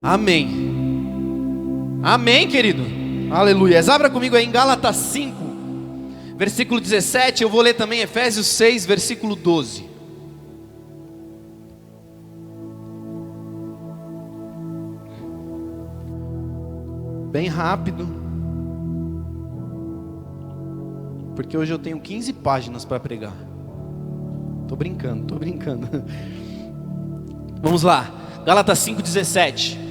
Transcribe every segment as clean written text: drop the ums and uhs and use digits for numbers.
Amém. Amém, querido. Aleluia. Abra comigo aí em Gálatas 5, versículo 17. Eu vou ler também Efésios 6, versículo 12. Bem rápido, porque hoje eu tenho 15 páginas para pregar. Tô brincando. Vamos lá. Gálatas 5:17.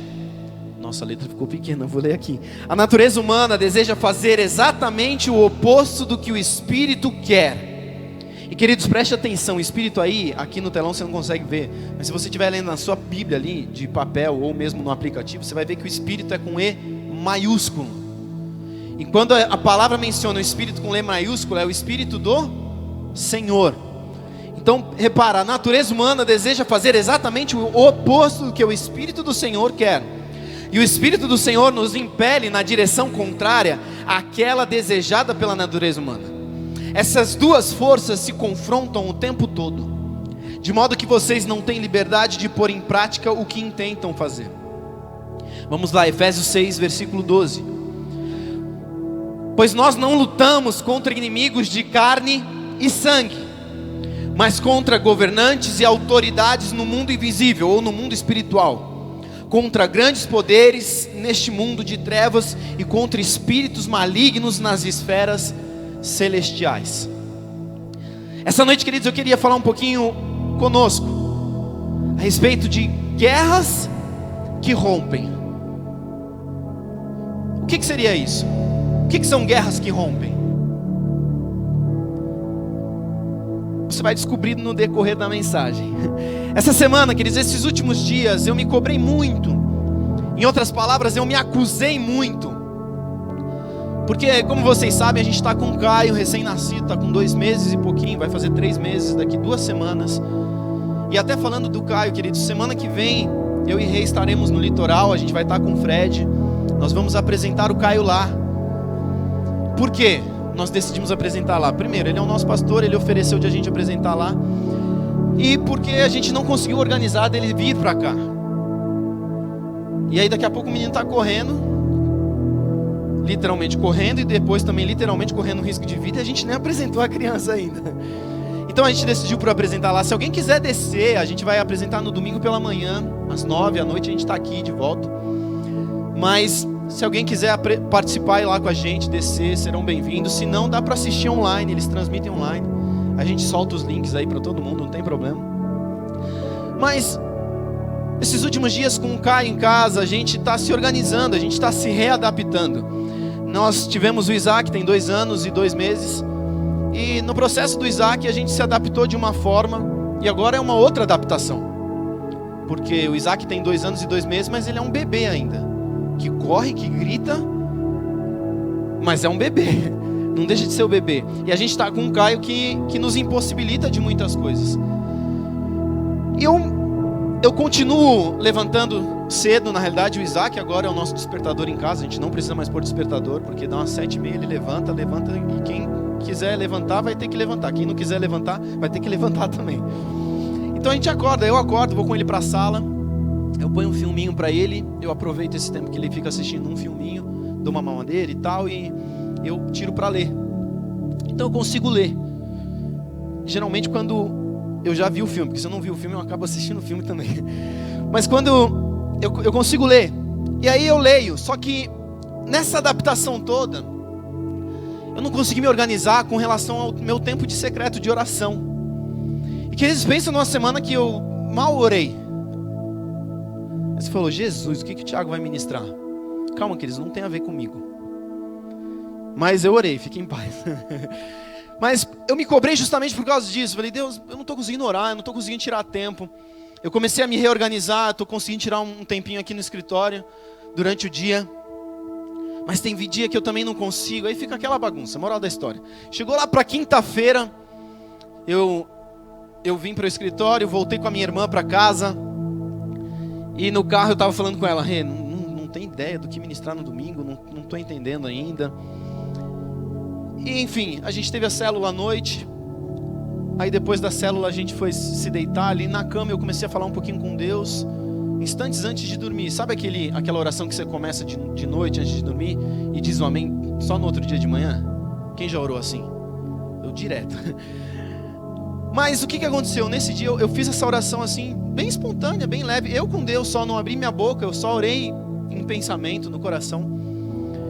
Nossa, a letra ficou pequena, eu vou ler aqui. A natureza humana deseja fazer exatamente o oposto do que o Espírito quer. E queridos, preste atenção, o Espírito aí, aqui no telão você não consegue ver, mas se você estiver lendo na sua Bíblia ali, de papel ou mesmo no aplicativo, você vai ver que o Espírito é com E maiúsculo. E quando a palavra menciona o Espírito com E maiúsculo, é o Espírito do Senhor. Então, repara, a natureza humana deseja fazer exatamente o oposto do que o Espírito do Senhor quer. E o Espírito do Senhor nos impele na direção contrária àquela desejada pela natureza humana. Essas duas forças se confrontam o tempo todo, de modo que vocês não têm liberdade de pôr em prática o que intentam fazer. Vamos lá, Efésios 6, versículo 12. Pois nós não lutamos contra inimigos de carne e sangue, mas contra governantes e autoridades no mundo invisível ou no mundo espiritual, contra grandes poderes neste mundo de trevas e contra espíritos malignos nas esferas celestiais. Essa noite, queridos, eu queria falar um pouquinho conosco a respeito de guerras que rompem. O que seria isso? O que são guerras que rompem? Você vai descobrir no decorrer da mensagem. Essa semana, queridos, esses últimos dias eu me cobrei muito. Em outras palavras, eu me acusei muito. Porque, como vocês sabem, a gente está com o Caio, recém-nascido, está com 2 meses e pouquinho, vai fazer 3 meses daqui 2 semanas. E até falando do Caio, queridos, semana que vem eu e Rei estaremos no litoral, a gente vai estar com o Fred. Nós vamos apresentar o Caio lá. Por quê? Nós decidimos apresentar lá. Primeiro, ele é o nosso pastor, ele ofereceu de a gente apresentar lá. E porque a gente não conseguiu organizar dele vir para cá. E aí daqui a pouco o menino está correndo, literalmente correndo, e depois também literalmente correndo risco de vida, e a gente nem apresentou a criança ainda. Então a gente decidiu por apresentar lá. Se alguém quiser descer, a gente vai apresentar no domingo pela manhã, às 9 da noite, a gente está aqui de volta. Mas se alguém quiser participar e ir lá com a gente, descer, serão bem-vindos. Se não, dá para assistir online, eles transmitem online. A gente solta os links aí para todo mundo, não tem problema. Mas esses últimos dias com o Caio em casa, a gente está se organizando, a gente está se readaptando. Nós tivemos o Isaac, tem 2 anos e 2 meses. E no processo do Isaac a gente se adaptou de uma forma, e agora é uma outra adaptação. Porque o Isaac tem 2 anos e 2 meses, mas ele é um bebê ainda. Que corre, que grita, mas é um bebê, não deixa de ser o bebê. E a gente está com um Caio que nos impossibilita de muitas coisas. E eu continuo levantando cedo, na realidade o Isaac agora é o nosso despertador em casa, a gente não precisa mais pôr despertador, porque dá umas 7h30 ele levanta, e quem quiser levantar vai ter que levantar, quem não quiser levantar vai ter que levantar também. Então a gente acorda, eu acordo, vou com ele para a sala, eu ponho um filminho para ele, eu aproveito esse tempo que ele fica assistindo um filminho, dou uma mamadeira e tal, e eu tiro para ler. Então eu consigo ler. Geralmente quando eu já vi o filme, porque se eu não vi o filme eu acabo assistindo o filme também. Mas quando eu consigo ler, e aí eu leio, só que nessa adaptação toda, eu não consegui me organizar com relação ao meu tempo de secreto de oração. E que eles pensam numa semana que eu mal orei. Você falou, Jesus, o que o Tiago vai ministrar? Calma, queridos, não tem a ver comigo. Mas eu orei, fique em paz. Mas eu me cobrei justamente por causa disso. Falei, Deus, eu não estou conseguindo orar, eu não estou conseguindo tirar tempo. Eu comecei a me reorganizar, estou conseguindo tirar um tempinho aqui no escritório, durante o dia. Mas tem dia que eu também não consigo, aí fica aquela bagunça, moral da história. Chegou lá para quinta-feira, eu vim para o escritório, voltei com a minha irmã para casa. E no carro eu estava falando com ela, Rê, não tem ideia do que ministrar no domingo, não estou entendendo ainda. E enfim, a gente teve a célula à noite. Aí depois da célula a gente foi se deitar ali na cama, eu comecei a falar um pouquinho com Deus. instantes antes de dormir. Sabe aquela oração que você começa de noite antes de dormir e diz o amém só no outro dia de manhã? Quem já orou assim? Eu direto. Mas o que aconteceu? Nesse dia eu fiz essa oração assim, bem espontânea, bem leve. Eu com Deus só, não abri minha boca, eu só orei em pensamento, no coração.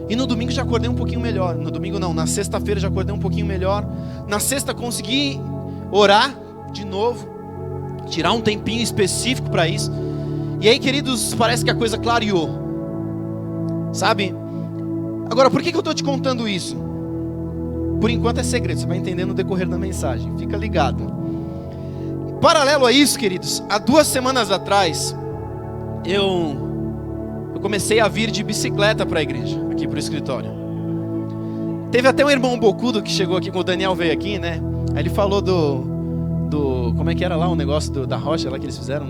E no domingo já acordei um pouquinho melhor. No domingo não, na sexta-feira já acordei um pouquinho melhor. Na sexta consegui orar de novo, tirar um tempinho específico para isso. E aí, queridos, parece que a coisa clareou, sabe? Agora, por que eu estou te contando isso? Por enquanto é segredo, você vai entender no decorrer da mensagem, fica ligado. Paralelo a isso, queridos, há 2 semanas atrás, eu comecei a vir de bicicleta para a igreja, aqui para o escritório. Teve até um irmão bocudo que chegou aqui, com o Daniel veio aqui, né? Aí ele falou como é que era lá o negócio da rocha lá que eles fizeram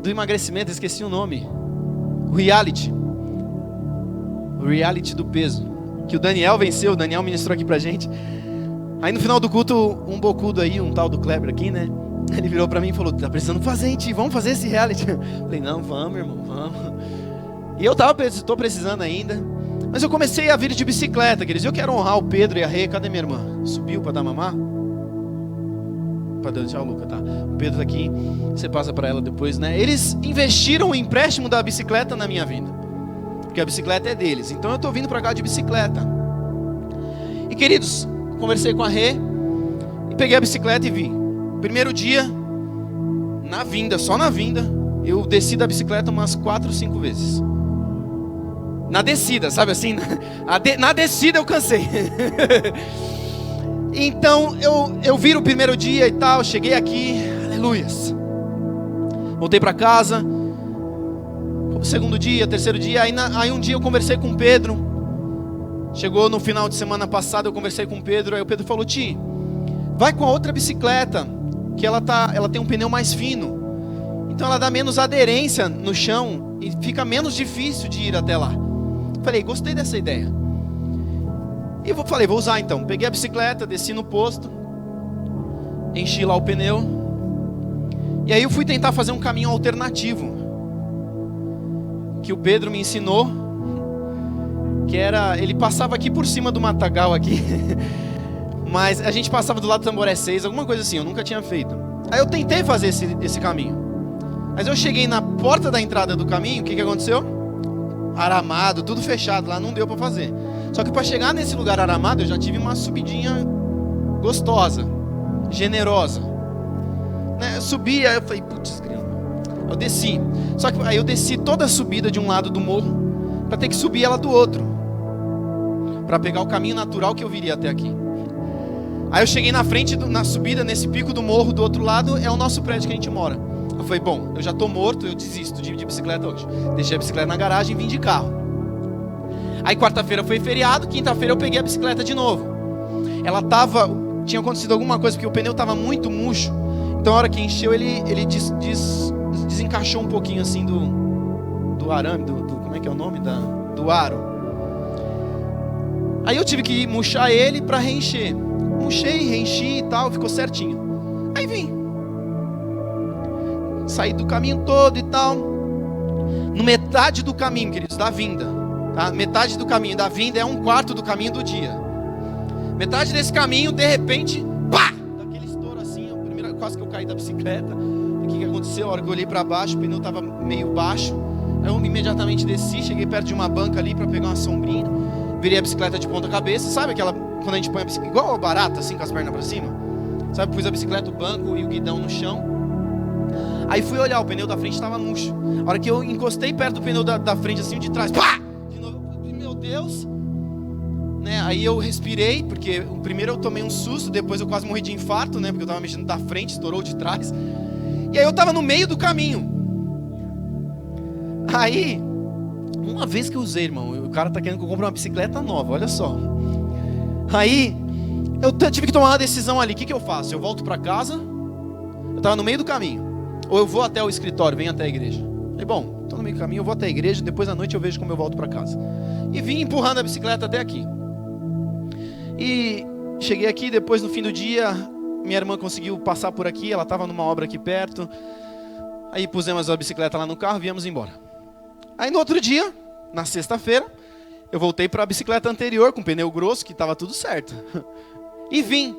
do emagrecimento, esqueci o nome. O reality do peso, que o Daniel venceu, o Daniel ministrou aqui pra gente. Aí no final do culto, um bocudo aí, um tal do Kleber aqui, né? Ele virou pra mim e falou, tá precisando fazer, gente, vamos fazer esse reality. Eu falei, não, vamos, irmão, vamos. E eu tô precisando ainda. Mas eu comecei a vir de bicicleta, queridos. Eu quero honrar o Pedro e a Rê. Cadê minha irmã? Subiu pra dar mamar? Pra deixar o Luca, tá? O Pedro tá aqui, você passa pra ela depois, né? Eles investiram o empréstimo da bicicleta na minha vida, porque a bicicleta é deles. Então eu tô vindo pra cá de bicicleta. E queridos, conversei com a Rê e peguei a bicicleta e vim. Primeiro dia, na vinda, só na vinda, eu desci da bicicleta umas 4 ou 5 vezes. Na descida, sabe assim? Na descida eu cansei. Então eu viro o primeiro dia e tal, cheguei aqui, aleluias. Voltei para casa. Segundo dia, terceiro dia, aí um dia eu conversei com o Pedro. Chegou no final de semana passada, eu conversei com o Pedro. Aí o Pedro falou, Ti, vai com a outra bicicleta, que ela tem um pneu mais fino, então ela dá menos aderência no chão e fica menos difícil de ir até lá. Falei, gostei dessa ideia. E eu falei, vou usar então. Peguei a bicicleta, desci no posto, enchi lá o pneu. E aí eu fui tentar fazer um caminho alternativo, que o Pedro me ensinou, que era, ele passava aqui por cima do matagal aqui, mas a gente passava do lado do Tamboré 6, alguma coisa assim, eu nunca tinha feito. Aí eu tentei fazer esse caminho, mas eu cheguei na porta da entrada do caminho, o que aconteceu? Aramado, tudo fechado lá, não deu pra fazer. Só que para chegar nesse lugar aramado, eu já tive uma subidinha gostosa, generosa, né? Eu subi, aí eu falei, putz, grilo. Eu desci. Só que aí eu desci toda a subida de um lado do morro, para ter que subir ela do outro, para pegar o caminho natural que eu viria até aqui. Aí eu cheguei na frente, na subida, nesse pico do morro, do outro lado, é o nosso prédio que a gente mora. Eu falei, bom, eu já tô morto, eu desisto de bicicleta hoje. Deixei a bicicleta na garagem e vim de carro. Aí quarta-feira foi feriado, quinta-feira eu peguei a bicicleta de novo. Tinha acontecido alguma coisa, porque o pneu estava muito murcho. Então a hora que encheu, ele desencaixou um pouquinho assim do arame, como é que é o nome? Do aro. Aí eu tive que murchar ele para reencher. Murchei, reenchi e tal, ficou certinho. Aí vim. Saí do caminho todo e tal. No metade do caminho, queridos, da vinda. Tá? Metade do caminho da vinda é 1/4 do caminho do dia. Metade desse caminho, de repente, pá! Daquele estouro assim, quase que eu caí da bicicleta. O que aconteceu? A hora que eu olhei para baixo, o pneu estava meio baixo. Aí eu imediatamente desci, cheguei perto de uma banca ali para pegar uma sombrinha. Virei a bicicleta de ponta cabeça. Sabe aquela, quando a gente põe a bicicleta, igual a barata, assim, com as pernas para cima? Sabe, pus a bicicleta, o banco e o guidão no chão. Aí fui olhar, o pneu da frente estava murcho. A hora que eu encostei perto do pneu da frente, assim, o de trás, pá! De novo, meu Deus! Né? Aí eu respirei, porque o primeiro eu tomei um susto, depois eu quase morri de infarto, né? Porque eu estava mexendo da frente, estourou de trás. E aí eu estava no meio do caminho. Aí, uma vez que eu usei, irmão, o cara tá querendo que eu compre uma bicicleta nova, olha só. Aí, eu tive que tomar uma decisão ali, o que eu faço? Eu volto para casa, eu estava no meio do caminho, ou eu vou até o escritório, venho até a igreja. Falei, bom, estou no meio do caminho, eu vou até a igreja, depois à noite eu vejo como eu volto para casa. E vim empurrando a bicicleta até aqui. E cheguei aqui, depois no fim do dia, minha irmã conseguiu passar por aqui, ela estava numa obra aqui perto. Aí pusemos a bicicleta lá no carro e viemos embora. Aí no outro dia, na sexta-feira, eu voltei para a bicicleta anterior, com pneu grosso, que estava tudo certo. E vim.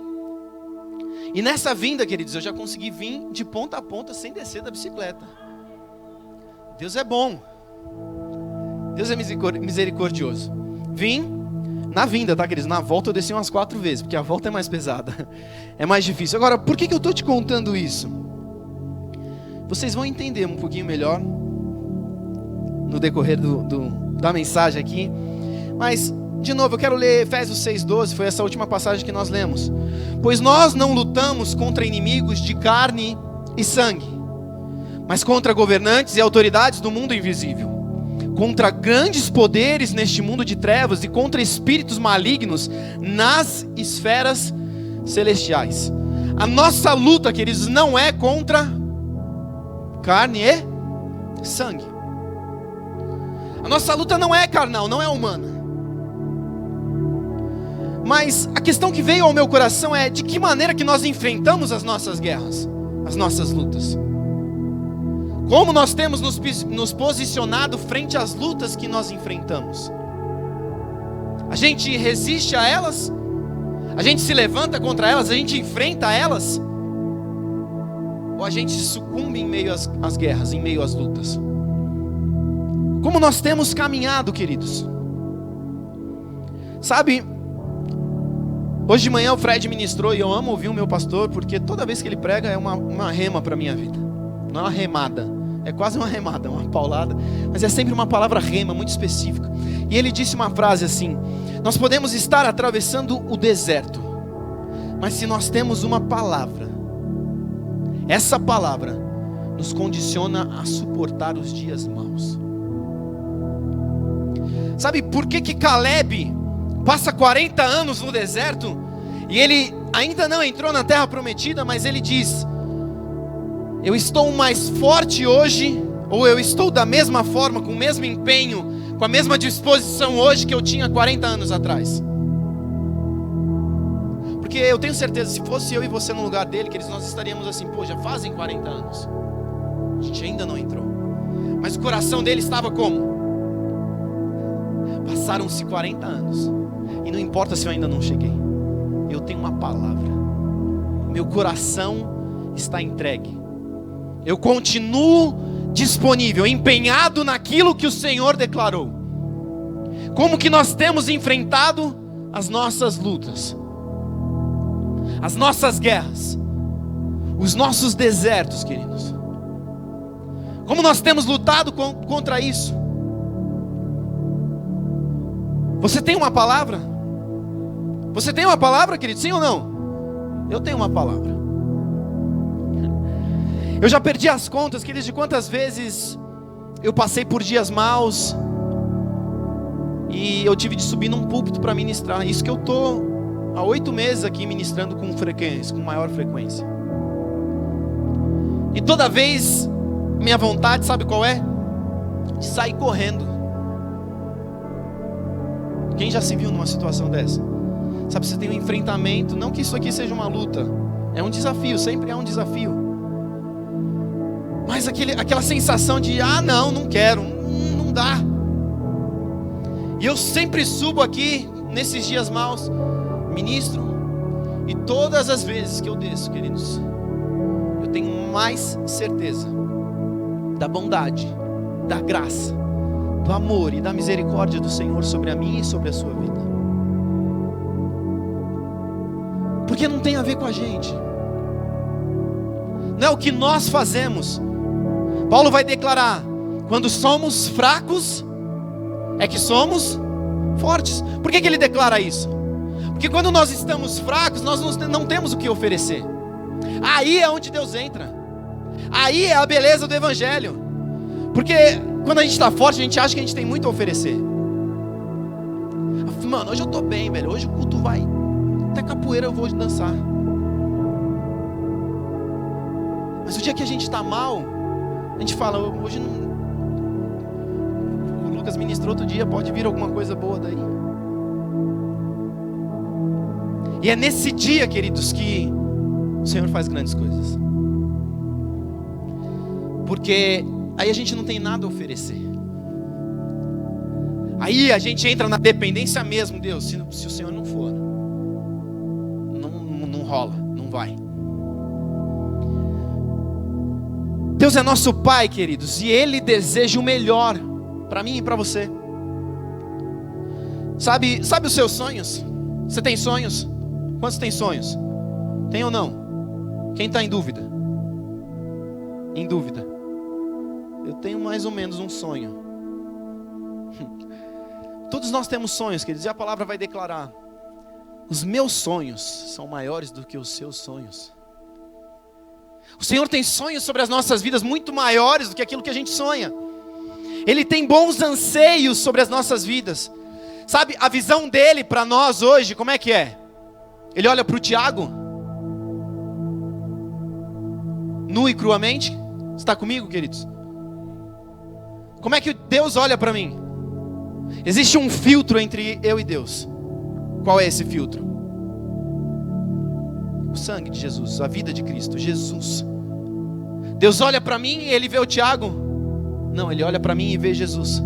E nessa vinda, queridos, eu já consegui vir de ponta a ponta sem descer da bicicleta. Deus é bom. Deus é misericordioso. Vim na vinda, tá, queridos? Na volta eu desci umas 4 vezes, porque a volta é mais pesada. É mais difícil. Agora, por que eu estou te contando isso? Vocês vão entender um pouquinho melhor no decorrer da mensagem aqui. Mas, de novo, eu quero ler Efésios 6,12. Foi essa última passagem que nós lemos. Pois nós não lutamos contra inimigos de carne e sangue, mas contra governantes e autoridades do mundo invisível, contra grandes poderes neste mundo de trevas e contra espíritos malignos nas esferas celestiais. A nossa luta, queridos, não é contra carne e sangue. A nossa luta não é carnal, não é humana. Mas a questão que veio ao meu coração é de que maneira que nós enfrentamos as nossas guerras, as nossas lutas. Como nós temos nos posicionado frente às lutas que nós enfrentamos. A gente resiste a elas? A gente se levanta contra elas? A gente enfrenta elas? Ou a gente sucumbe em meio às guerras, em meio às lutas? Como nós temos caminhado, queridos? Sabe, hoje de manhã o Fred ministrou e eu amo ouvir o meu pastor, porque toda vez que ele prega é uma rema para a minha vida. Não é uma remada, é quase uma remada, uma paulada, mas é sempre uma palavra rema, muito específica. E ele disse uma frase assim: nós podemos estar atravessando o deserto, mas se nós temos uma palavra, essa palavra nos condiciona a suportar os dias maus. Sabe por que Caleb passa 40 anos no deserto e ele ainda não entrou na terra prometida, mas ele diz: eu estou mais forte hoje, ou eu estou da mesma forma, com o mesmo empenho, com a mesma disposição hoje que eu tinha 40 anos atrás. Porque eu tenho certeza, se fosse eu e você no lugar dele, que nós estaríamos assim: pô, já fazem 40 anos, a gente ainda não entrou. Mas o coração dele estava como? Passaram-se 40 anos, e não importa se eu ainda não cheguei, eu tenho uma palavra, meu coração está entregue, eu continuo disponível, empenhado naquilo que o Senhor declarou. Como que nós temos enfrentado as nossas lutas, as nossas guerras, os nossos desertos, queridos? Como nós temos lutado contra isso? Você tem uma palavra? Você tem uma palavra, querido? Sim ou não? Eu tenho uma palavra. Eu já perdi as contas, queridos, de quantas vezes eu passei por dias maus e eu tive de subir num púlpito para ministrar. Isso que eu estou há 8 meses aqui ministrando com maior frequência. E toda vez, minha vontade, sabe qual é? De sair correndo. Quem já se viu numa situação dessa? Sabe, você tem um enfrentamento, não que isso aqui seja uma luta, é um desafio, sempre é um desafio. Mas aquela sensação de, não quero, não dá. E eu sempre subo aqui, nesses dias maus, ministro, e todas as vezes que eu desço, queridos, eu tenho mais certeza da bondade, da graça, do amor e da misericórdia do Senhor sobre a minha e sobre a sua vida. Porque não tem a ver com a gente, não é o que nós fazemos. Paulo vai declarar: quando somos fracos, é que somos fortes. Por que ele declara isso? Porque quando nós estamos fracos, nós não temos o que oferecer. Aí é onde Deus entra. Aí é a beleza do Evangelho. Porque quando a gente está forte, a gente acha que a gente tem muito a oferecer. Mano, hoje eu estou bem, velho. Hoje o culto vai. Até capoeira eu vou dançar. Mas o dia que a gente está mal, a gente fala: hoje não. O Lucas ministrou outro dia, pode vir alguma coisa boa daí. E é nesse dia, queridos, que o Senhor faz grandes coisas. Porque aí a gente não tem nada a oferecer. Aí a gente entra na dependência mesmo, Deus, se o Senhor não for, não rola, não vai. Deus é nosso Pai, queridos, e Ele deseja o melhor para mim e para você. Sabe os seus sonhos? Você tem sonhos? Quantos tem sonhos? Tem ou não? Quem está em dúvida? Em dúvida. Eu tenho mais ou menos um sonho. Todos nós temos sonhos, queridos, e a palavra vai declarar: os meus sonhos são maiores do que os seus sonhos. O Senhor tem sonhos sobre as nossas vidas muito maiores do que aquilo que a gente sonha. Ele tem bons anseios sobre as nossas vidas. Sabe, a visão dele para nós hoje, como é que é? Ele olha para o Tiago, nu e cruamente. Está comigo, queridos? Como é que Deus olha para mim? Existe um filtro entre eu e Deus. Qual é esse filtro? O sangue de Jesus, a vida de Cristo, Jesus. Deus olha para mim e Ele vê o Tiago? Não, Ele olha para mim e vê Jesus.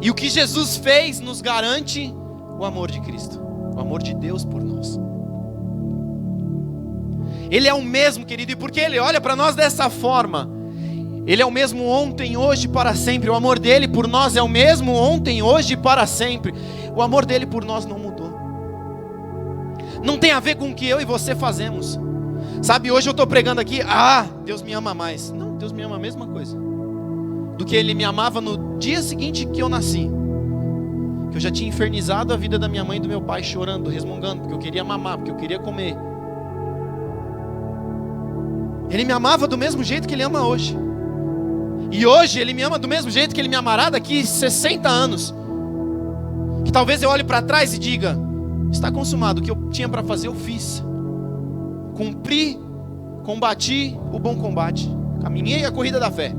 E o que Jesus fez nos garante o amor de Cristo, o amor de Deus por nós. Ele é o mesmo, querido, e porque Ele olha para nós dessa forma, Ele é o mesmo ontem, hoje e para sempre. O amor dele por nós é o mesmo ontem, hoje e para sempre. O amor dele por nós não mudou. Não tem a ver com o que eu e você fazemos. Sabe, hoje eu estou pregando aqui, Deus me ama mais. Não, Deus me ama a mesma coisa do que Ele me amava no dia seguinte que eu nasci. Que eu já tinha infernizado a vida da minha mãe e do meu pai, chorando, resmungando, porque eu queria mamar, porque eu queria comer. Ele me amava do mesmo jeito que Ele ama hoje. E hoje Ele me ama do mesmo jeito que Ele me amará daqui 60 anos. Que talvez eu olhe para trás e diga: está consumado, o que eu tinha para fazer eu fiz. Cumpri, combati o bom combate, caminhei a corrida da fé.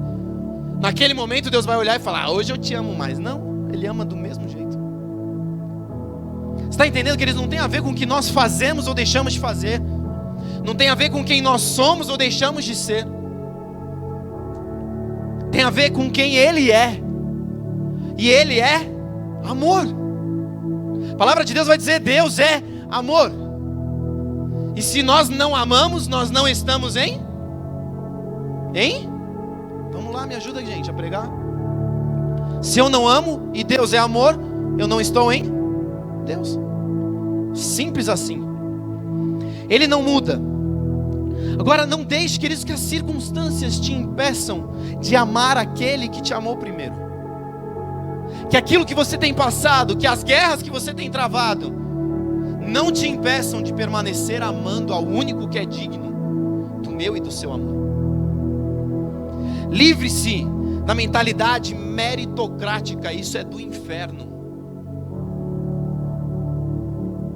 Naquele momento Deus vai olhar e falar: hoje eu te amo mais. Não, Ele ama do mesmo jeito. Você está entendendo que eles não tem a ver com o que nós fazemos ou deixamos de fazer. Não tem a ver com quem nós somos ou deixamos de ser. Tem a ver com quem Ele é. E Ele é amor. A palavra de Deus vai dizer: Deus é amor. E se nós não amamos, nós não estamos em? Vamos lá, me ajuda, gente, a pregar. Se eu não amo e Deus é amor, eu não estou em Deus. Simples assim. Ele não muda. Agora, não deixe, queridos, que as circunstâncias te impeçam de amar aquele que te amou primeiro. Que aquilo que você tem passado, que as guerras que você tem travado, não te impeçam de permanecer amando ao único que é digno do meu e do seu amor. Livre-se da mentalidade meritocrática, isso é do inferno.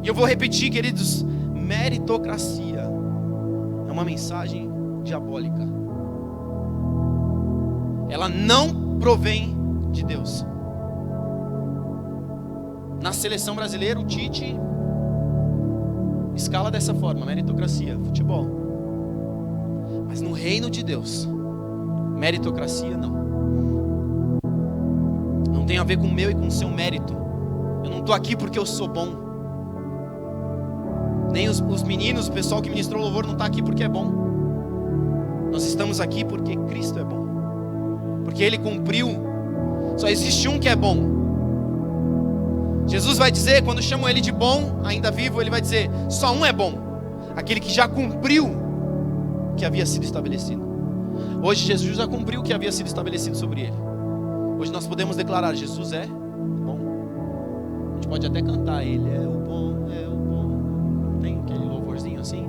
E eu vou repetir, queridos, meritocracia é uma mensagem diabólica. Ela não provém de Deus. Na seleção brasileira, o Tite escala dessa forma: meritocracia, futebol. Mas no reino de Deus, meritocracia não. Não tem a ver com o meu e com o seu mérito. Eu não estou aqui porque eu sou bom. Nem os meninos, o pessoal que ministrou o louvor não está aqui porque é bom. Nós estamos aqui porque Cristo é bom. Porque Ele cumpriu. Só existe um que é bom. Jesus vai dizer, quando chamam Ele de bom, ainda vivo, Ele vai dizer: só um é bom. Aquele que já cumpriu o que havia sido estabelecido. Hoje Jesus já cumpriu o que havia sido estabelecido sobre Ele. Hoje nós podemos declarar: Jesus é bom. A gente pode até cantar: Ele é o bom, é o bom. Tem aquele louvorzinho assim?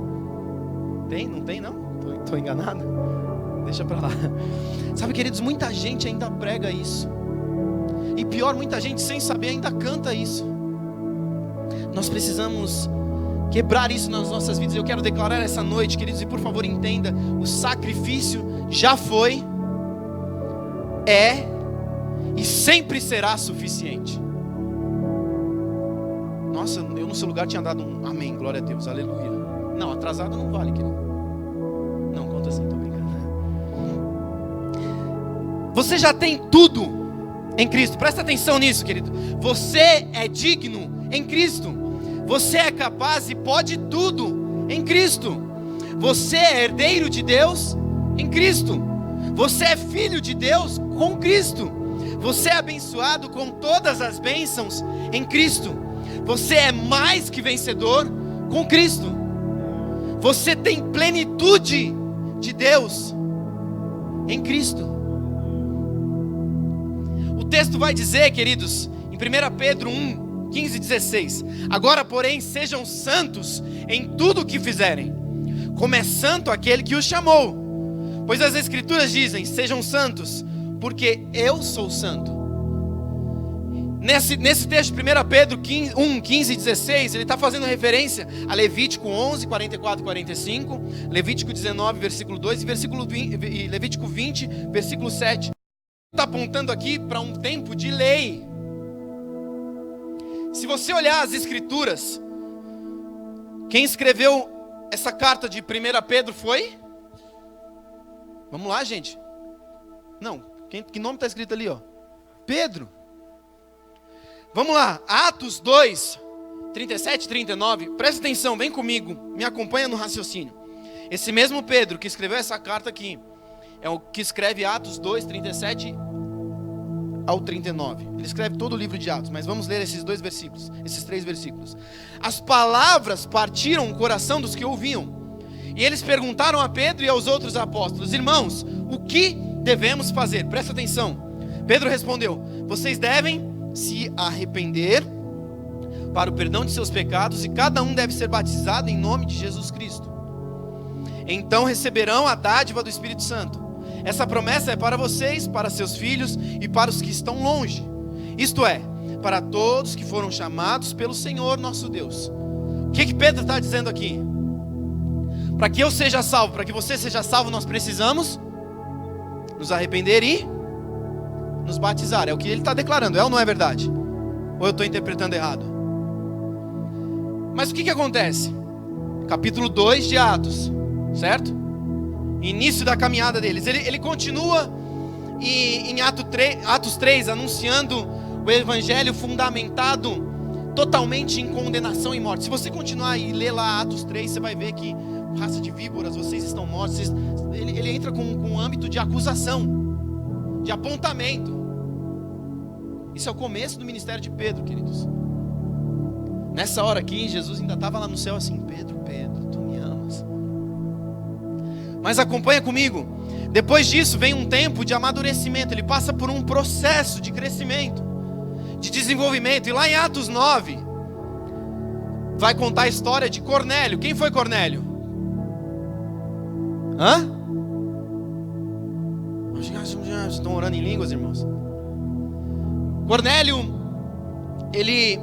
Tem? Não tem não? Estou enganado? Deixa pra lá. Sabe, queridos, muita gente ainda prega isso. E pior, muita gente sem saber ainda canta isso. Nós precisamos quebrar isso nas nossas vidas. Eu quero declarar essa noite, queridos, e por favor entenda: o sacrifício já foi, é e sempre será suficiente. Nossa, eu no seu lugar tinha dado um amém, glória a Deus, aleluia. Não, atrasado não vale, querido. Não, conta assim, tô brincando. Você já tem tudo em Cristo. Presta atenção nisso, querido. Você é digno em Cristo. Você é capaz e pode tudo em Cristo. Você é herdeiro de Deus em Cristo. Você é filho de Deus com Cristo. Você é abençoado com todas as bênçãos em Cristo. Você é mais que vencedor com Cristo. Você tem plenitude de Deus em Cristo. O texto vai dizer, queridos, em 1 Pedro 1, 15 e 16: agora, porém, sejam santos em tudo o que fizerem, como é santo aquele que os chamou. Pois as Escrituras dizem: sejam santos, porque eu sou santo. Nesse texto, 1 Pedro 1, 15 e 16, ele está fazendo referência a Levítico 11, 44 e 45, Levítico 19, versículo 2 e Levítico 20, versículo 7. Está apontando aqui para um tempo de lei. Se você olhar as Escrituras, quem escreveu essa carta de 1 Pedro foi? Vamos lá, gente. Não, que nome está escrito ali, ó? Pedro. Vamos lá, Atos 2, 37 e 39, presta atenção, vem comigo, me acompanha no raciocínio. Esse mesmo Pedro que escreveu essa carta aqui, é o que escreve Atos 2, 37 ao 39. Ele escreve todo o livro de Atos, mas vamos ler esses três versículos. As palavras partiram o coração dos que ouviam, e eles perguntaram a Pedro e aos outros apóstolos: irmãos, o que devemos fazer? Presta atenção. Pedro respondeu: vocês devem se arrepender para o perdão de seus pecados, e cada um deve ser batizado em nome de Jesus Cristo. Então receberão a dádiva do Espírito Santo. Essa promessa é para vocês, para seus filhos e para os que estão longe, isto é, para todos que foram chamados pelo Senhor nosso Deus. O que Pedro está dizendo aqui? Para que eu seja salvo, para que você seja salvo, nós precisamos nos arrepender e nos batizar. É o que ele está declarando, é ou não é verdade? Ou eu estou interpretando errado? Mas o que acontece? Capítulo 2 de Atos, certo? Início da caminhada deles. Ele continua em Atos 3 anunciando o evangelho fundamentado totalmente em condenação e morte. Se você continuar e ler lá Atos 3, você vai ver que raça de víboras, vocês estão mortos. Ele entra com um âmbito de acusação, de apontamento. Isso é o começo do ministério de Pedro, queridos. Nessa hora aqui, Jesus ainda estava lá no céu assim: Pedro, tu me amas. Mas acompanha comigo. Depois disso vem um tempo de amadurecimento. Ele passa por um processo de crescimento, de desenvolvimento. E lá em Atos 9 vai contar a história de Cornélio. Quem foi Cornélio? Estão orando em línguas, irmãos? Cornélio, ele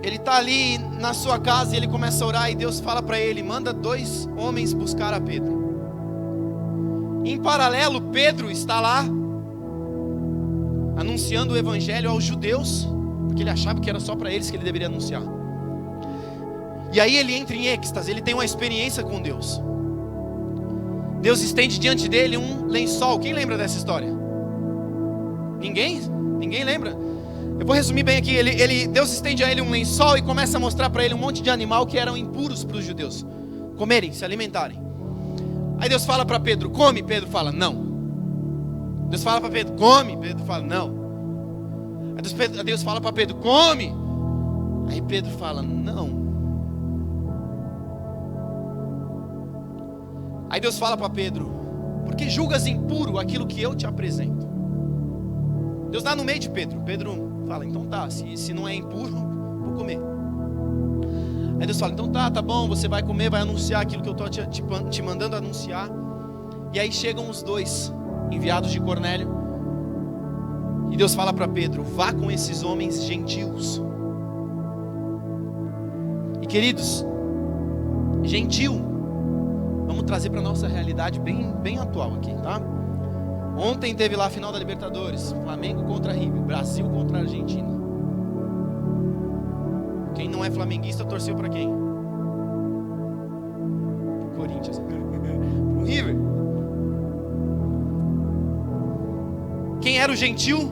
está ali na sua casa e ele começa a orar, e Deus fala para ele: manda 2 homens buscar a Pedro. Em paralelo, Pedro está lá anunciando o evangelho aos judeus, porque ele achava que era só para eles que ele deveria anunciar. E aí ele entra em êxtase, ele tem uma experiência com Deus. Deus estende diante dele um lençol. Quem lembra dessa história? Ninguém? Ninguém lembra? Eu vou resumir bem aqui. Deus estende a ele um lençol e começa a mostrar para ele um monte de animal que eram impuros para os judeus comerem, se alimentarem. Aí Deus fala para Pedro: come. Pedro fala: não. Deus fala para Pedro: come. Pedro fala: não. Aí Deus fala para Pedro: come. Aí Pedro fala: não. Aí Deus fala para Pedro: por que julgas impuro aquilo que eu te apresento? Deus dá no meio de Pedro. Pedro fala: então tá, se não é impuro, vou comer. Aí Deus fala: então tá bom, você vai comer, vai anunciar aquilo que eu estou te mandando anunciar. E aí chegam os 2 enviados de Cornélio, e Deus fala para Pedro: vá com esses homens gentios. E queridos, gentil, vamos trazer para a nossa realidade bem atual aqui, tá? Ontem teve lá a final da Libertadores, Flamengo contra River, Brasil contra Argentina. Quem não é flamenguista torceu para quem? Pro Corinthians. Pro River. Quem era o gentil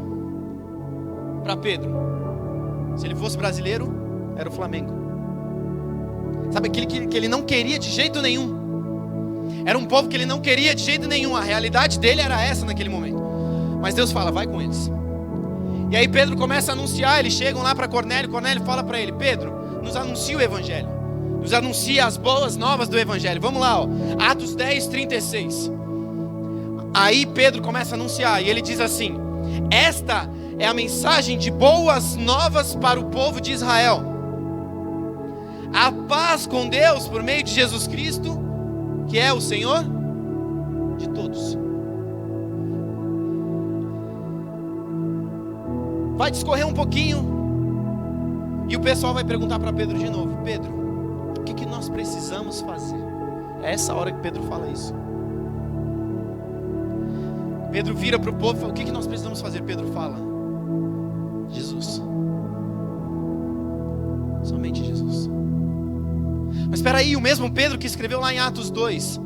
para Pedro? Se ele fosse brasileiro, era o Flamengo. Sabe aquele que ele não queria de jeito nenhum? Era um povo que ele não queria de jeito nenhum. A realidade dele era essa naquele momento. Mas Deus fala, vai com eles. E aí Pedro começa a anunciar. Eles chegam lá para Cornélio. Cornélio fala para ele, Pedro, nos anuncia o Evangelho. Nos anuncia as boas novas do Evangelho. Vamos lá, ó. Atos 10, 36. Aí Pedro começa a anunciar. E ele diz assim, esta é a mensagem de boas novas para o povo de Israel. A paz com Deus por meio de Jesus Cristo, que é o Senhor de todos. Vai discorrer um pouquinho e o pessoal vai perguntar para Pedro de novo, Pedro, o que nós precisamos fazer? É essa hora que Pedro fala isso. Pedro vira para o povo e fala, o que nós precisamos fazer? Pedro fala, Jesus. Somente Jesus. Mas espera aí, o mesmo Pedro que escreveu lá em Atos 2,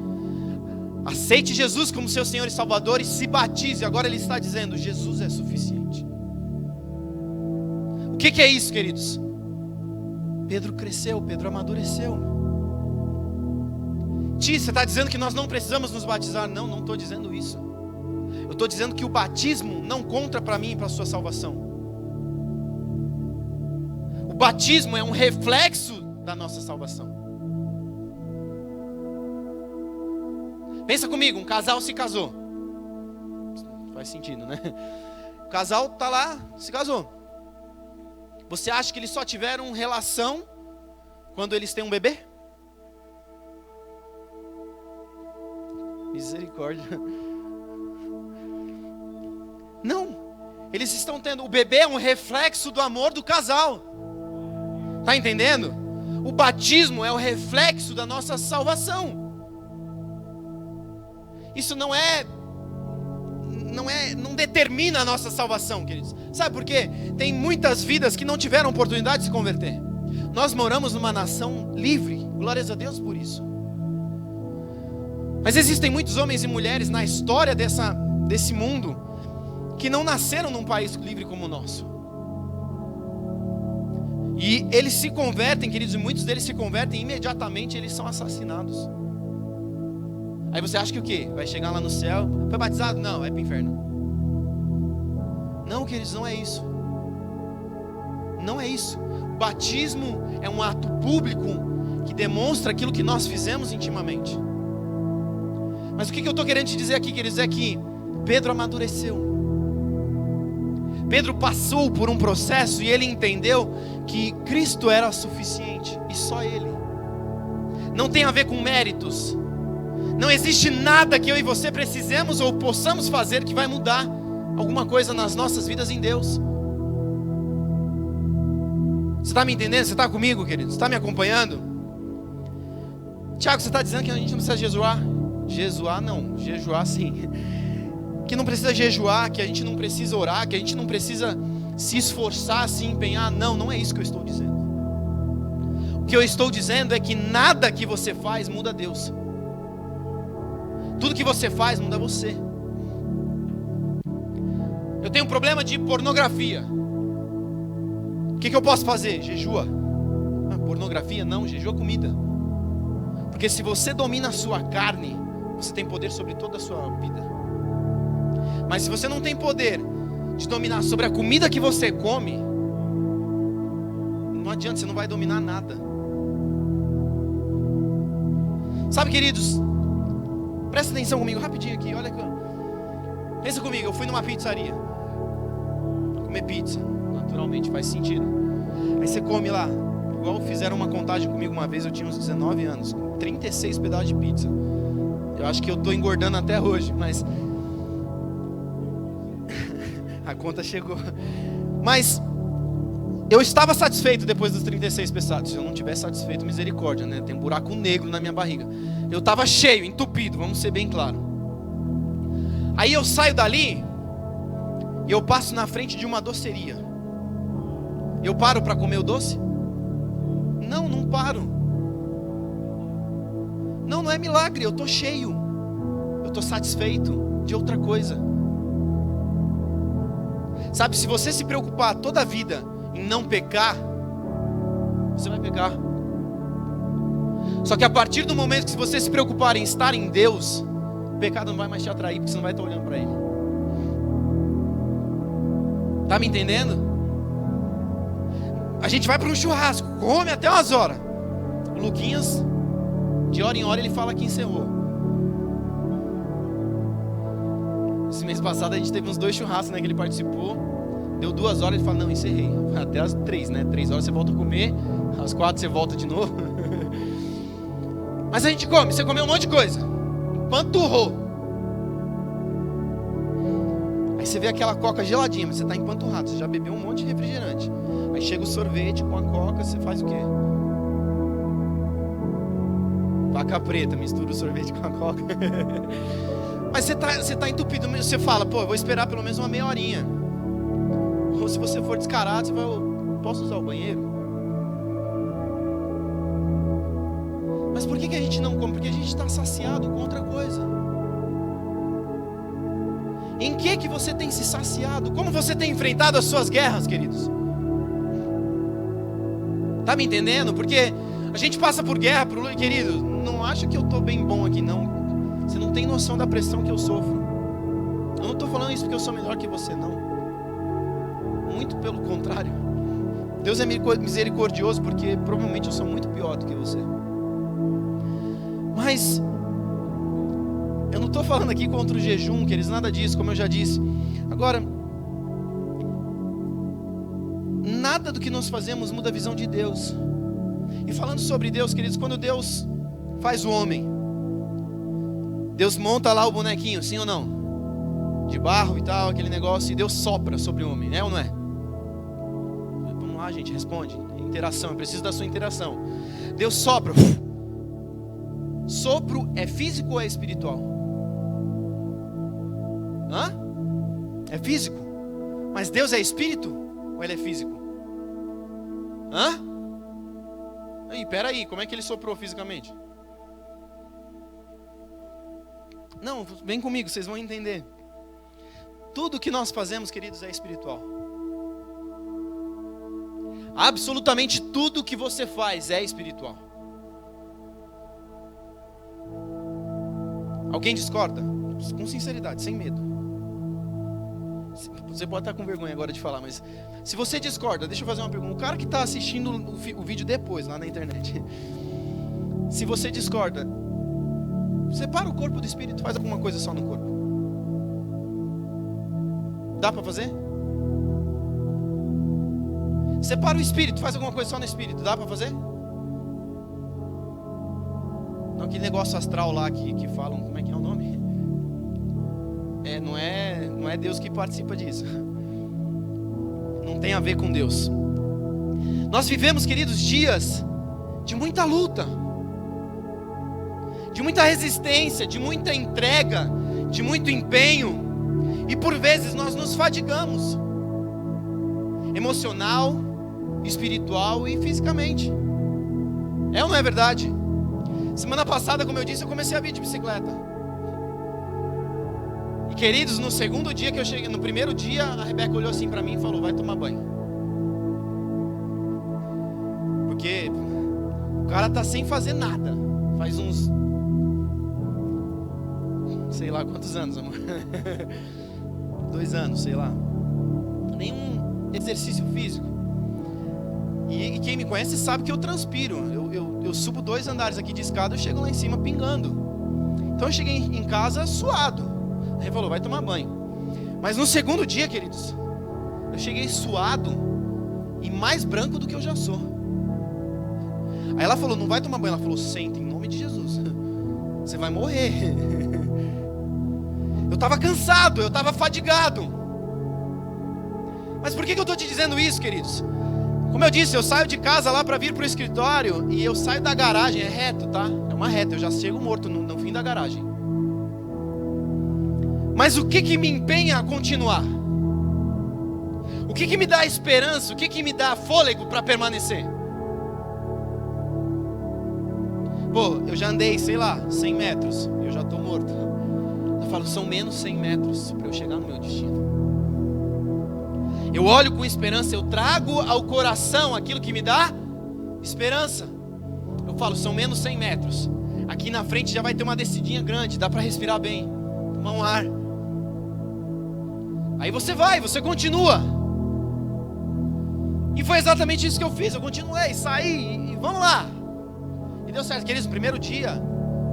aceite Jesus como seu Senhor e Salvador e se batize. Agora ele está dizendo, Jesus é suficiente. O que é isso, queridos? Pedro cresceu, Pedro amadureceu. Ti, você está dizendo que nós não precisamos nos batizar? Não, não estou dizendo isso. Eu estou dizendo que o batismo não conta para mim e para a sua salvação. O batismo é um reflexo da nossa salvação. Pensa comigo, um casal se casou. Faz sentido, né? O casal está lá, se casou. Você acha que eles só tiveram relação quando eles têm um bebê? Misericórdia. Não. Eles estão tendo, o bebê é um reflexo do amor do casal. Está entendendo? O batismo é o reflexo da nossa salvação. Isso não determina a nossa salvação, queridos. Sabe por quê? Tem muitas vidas que não tiveram oportunidade de se converter. Nós moramos numa nação livre, glórias a Deus por isso. Mas existem muitos homens e mulheres na história desse mundo que não nasceram num país livre como o nosso. E eles se convertem, queridos, e muitos deles se convertem e imediatamente eles são assassinados. Aí você acha que o quê? Vai chegar lá no céu, foi batizado? Não, vai para o inferno. Não, queridos, não é isso. Não é isso. O batismo é um ato público que demonstra aquilo que nós fizemos intimamente. Mas o que eu estou querendo te dizer aqui, queridos, é que Pedro amadureceu. Pedro passou por um processo e ele entendeu que Cristo era suficiente e só Ele. Não tem a ver com méritos. Não existe nada que eu e você precisemos ou possamos fazer que vai mudar alguma coisa nas nossas vidas em Deus. Você está me entendendo? Você está comigo, querido? Você está me acompanhando? Tiago, você está dizendo que a gente não precisa jejuar? Jejuar não, jejuar sim. Que não precisa jejuar, que a gente não precisa orar, que a gente não precisa se esforçar, se empenhar. Não, não é isso que eu estou dizendo. O que eu estou dizendo é que nada que você faz muda Deus. Tudo que você faz muda você. Eu tenho um problema de pornografia. O que eu posso fazer? Jejua. Pornografia? Não, jejua comida. Porque se você domina a sua carne, você tem poder sobre toda a sua vida. Mas se você não tem poder de dominar sobre a comida que você come, não adianta, você não vai dominar nada. Sabe, queridos, presta atenção comigo rapidinho aqui, olha aqui. Pensa comigo, eu fui numa pizzaria comer pizza, naturalmente faz sentido. Aí você come lá, igual fizeram uma contagem comigo uma vez, eu tinha uns 19 anos, com 36 pedaços de pizza. Eu acho que eu estou engordando até hoje, mas a conta chegou. Mas eu estava satisfeito depois dos 36 pedaços. Se eu não tivesse satisfeito, misericórdia, né? Tem um buraco negro na minha barriga. Eu estava cheio, entupido, vamos ser bem claro. Aí eu saio dali e eu passo na frente de uma doceria. Eu paro para comer o doce? Não, não paro. Não, não é milagre, eu estou cheio. Eu estou satisfeito de outra coisa. Sabe, se você se preocupar toda a vida em não pecar, você vai pecar. Só que a partir do momento que você se preocupar em estar em Deus, o pecado não vai mais te atrair, porque você não vai estar olhando para Ele. Tá me entendendo? A gente vai para um churrasco, come até umas horas. O Luquinhas, de hora em hora, ele fala que encerrou. Esse mês passado a gente teve uns 2 churrascos, né, que ele participou. Deu 2 horas, ele fala, não, encerrei. Até as 3, né? 3 horas você volta a comer, às 4 você volta de novo. Mas a gente come, você comeu um monte de coisa. Empanturrou. Aí você vê aquela coca geladinha, mas você está empanturrado, você já bebeu um monte de refrigerante. Aí chega o sorvete com a coca, você faz o quê? Vaca preta, mistura o sorvete com a coca. Mas você tá entupido, você fala, pô, eu vou esperar pelo menos uma meia horinha. Ou se você for descarado, você vai, posso usar o banheiro? Mas por que a gente não come? Porque a gente está saciado com outra coisa. Em que você tem se saciado? Como você tem enfrentado as suas guerras, queridos? Tá me entendendo? Porque a gente passa por guerra, querido, não acha que eu estou bem bom aqui, não. Você não tem noção da pressão que eu sofro. Eu não estou falando isso porque eu sou melhor que você, não. Muito pelo contrário. Deus é misericordioso porque provavelmente eu sou muito pior do que você. Mas eu não estou falando aqui contra o jejum, queridos, nada disso, como eu já disse. Agora, nada do que nós fazemos muda a visão de Deus. E falando sobre Deus, queridos, quando Deus faz o homem, Deus monta lá o bonequinho, sim ou não? De barro e tal, aquele negócio, e Deus sopra sobre o homem, né ou não é? Vamos lá, gente, responde. Interação, eu preciso da sua interação. Deus sopra. Sopro é físico ou é espiritual? Hã? É físico? Mas Deus é espírito ou ele é físico? Hã? Aí, peraí, como é que ele soprou fisicamente? Não, vem comigo, vocês vão entender. Tudo que nós fazemos, queridos, é espiritual. Absolutamente tudo que você faz é espiritual. Alguém discorda? Com sinceridade, sem medo. Você pode estar com vergonha agora de falar, mas se você discorda, deixa eu fazer uma pergunta. O cara que está assistindo o vídeo depois, lá na internet, se você discorda, separa o corpo do espírito, faz alguma coisa só no corpo. Dá para fazer? Separa o espírito, faz alguma coisa só no espírito. Dá para fazer? Não, aquele negócio astral lá que falam, como é que é o nome? Não é Deus que participa disso. Não tem a ver com Deus. Nós vivemos, queridos, dias de muita luta, de muita resistência, de muita entrega, de muito empenho. E por vezes nós nos fadigamos, emocional, espiritual e fisicamente. É ou não é verdade? Semana passada, como eu disse, eu comecei a vir de bicicleta. E queridos, no segundo dia que eu cheguei, no primeiro dia, a Rebeca olhou assim para mim e falou, vai tomar banho. Porque o cara tá sem fazer nada. Faz uns, sei lá quantos anos, amor. 2 anos, sei lá. Nenhum exercício físico. E quem me conhece sabe que eu transpiro. Eu subo 2 andares aqui de escada, eu chego lá em cima pingando. Então eu cheguei em casa suado. Ele falou, vai tomar banho. Mas no segundo dia, queridos, eu cheguei suado e mais branco do que eu já sou. Aí ela falou, não vai tomar banho. Ela falou, senta em nome de Jesus. Você vai morrer. Eu estava cansado, eu estava fadigado. Mas por que eu estou te dizendo isso, queridos? Como eu disse, eu saio de casa lá para vir para o escritório e eu saio da garagem, é reto, tá? É uma reta, eu já chego morto no fim da garagem. Mas o que me empenha a continuar? O que me dá esperança? O que me dá fôlego para permanecer? Pô, eu já andei, sei lá, 100 metros, eu já estou morto. Eu falo, são menos 100 metros para eu chegar no meu destino. Eu olho com esperança, eu trago ao coração aquilo que me dá esperança. Eu falo, são menos 100 metros. Aqui na frente já vai ter uma descidinha grande, dá para respirar bem, tomar um ar. Aí você vai, você continua. E foi exatamente isso que eu fiz. Eu continuei, saí e vamos lá. E deu certo, queridos. No primeiro dia,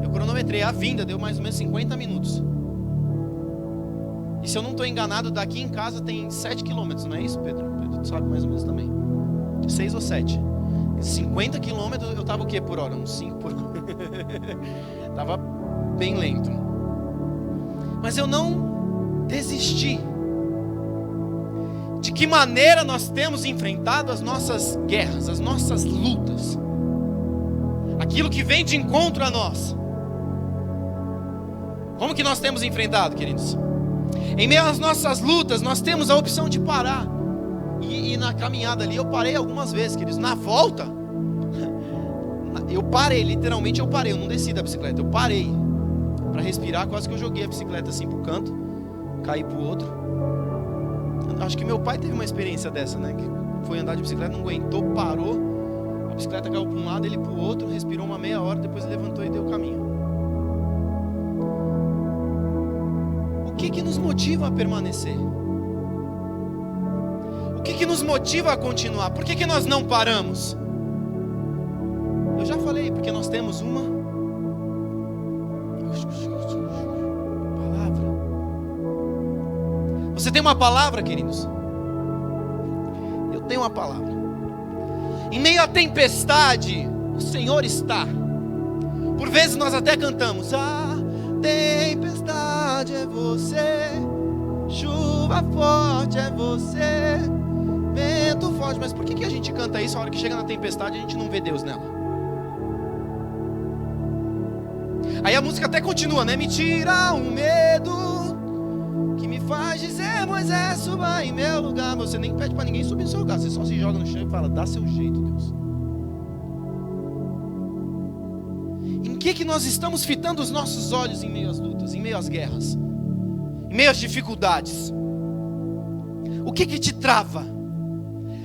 eu cronometrei a vinda, deu mais ou menos 50 minutos. E se eu não estou enganado, daqui em casa tem 7 quilômetros, não é isso, Pedro? Pedro sabe mais ou menos também. 6 ou 7. 50 quilômetros eu estava o quê por hora? Uns 5 por hora. Estava bem lento. Mas eu não desisti. De que maneira nós temos enfrentado as nossas guerras, as nossas lutas, aquilo que vem de encontro a nós. Como que nós temos enfrentado, queridos? Em meio às nossas lutas, nós temos a opção de parar. E na caminhada ali eu parei algumas vezes, queridos. Na volta, eu parei, literalmente eu parei. Eu não desci da bicicleta, eu parei para respirar. Quase que eu joguei a bicicleta assim pro canto, caí pro outro. Acho que meu pai teve uma experiência dessa, né? Que foi andar de bicicleta, não aguentou, parou. A bicicleta caiu para um lado, ele para o outro, respirou uma meia hora, depois levantou e deu o caminho. O que nos motiva a permanecer? O que nos motiva a continuar? Por que nós não paramos? Eu já falei, porque nós temos uma palavra. Você tem uma palavra, queridos? Eu tenho uma palavra. Em meio à tempestade, o Senhor está. Por vezes nós até cantamos: a tempestade é você, chuva forte é você, vento forte. Mas por que a gente canta isso? A hora que chega na tempestade a gente não vê Deus nela. Aí a música até continua, né? Me tira o medo que me faz dizer, Moisés, suba em meu lugar. Você nem pede para ninguém subir no seu lugar, você só se joga no chão e fala: dá seu jeito, Deus. Em que nós estamos fitando os nossos olhos em meio às lutas, em meio às guerras, em meio às dificuldades? O que te trava?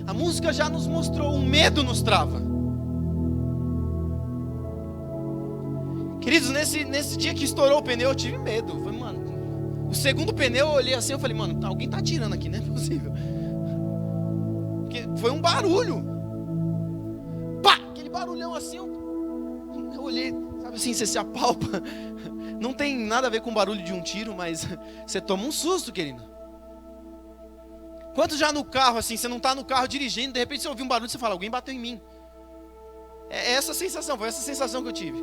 A música já nos mostrou, o medo nos trava. Queridos, nesse dia que estourou o pneu, eu tive medo. Falei, mano, o segundo pneu eu olhei assim, eu falei, mano, alguém tá atirando aqui, não é possível. Porque foi um barulho. Pá! Aquele barulhão assim, eu olhei, sabe assim, você se apalpa. Não tem nada a ver com o barulho de um tiro, mas você toma um susto, querido. Quanto já no carro, assim, você não tá no carro dirigindo, de repente você ouve um barulho e você fala, alguém bateu em mim. É essa sensação, foi essa sensação que eu tive.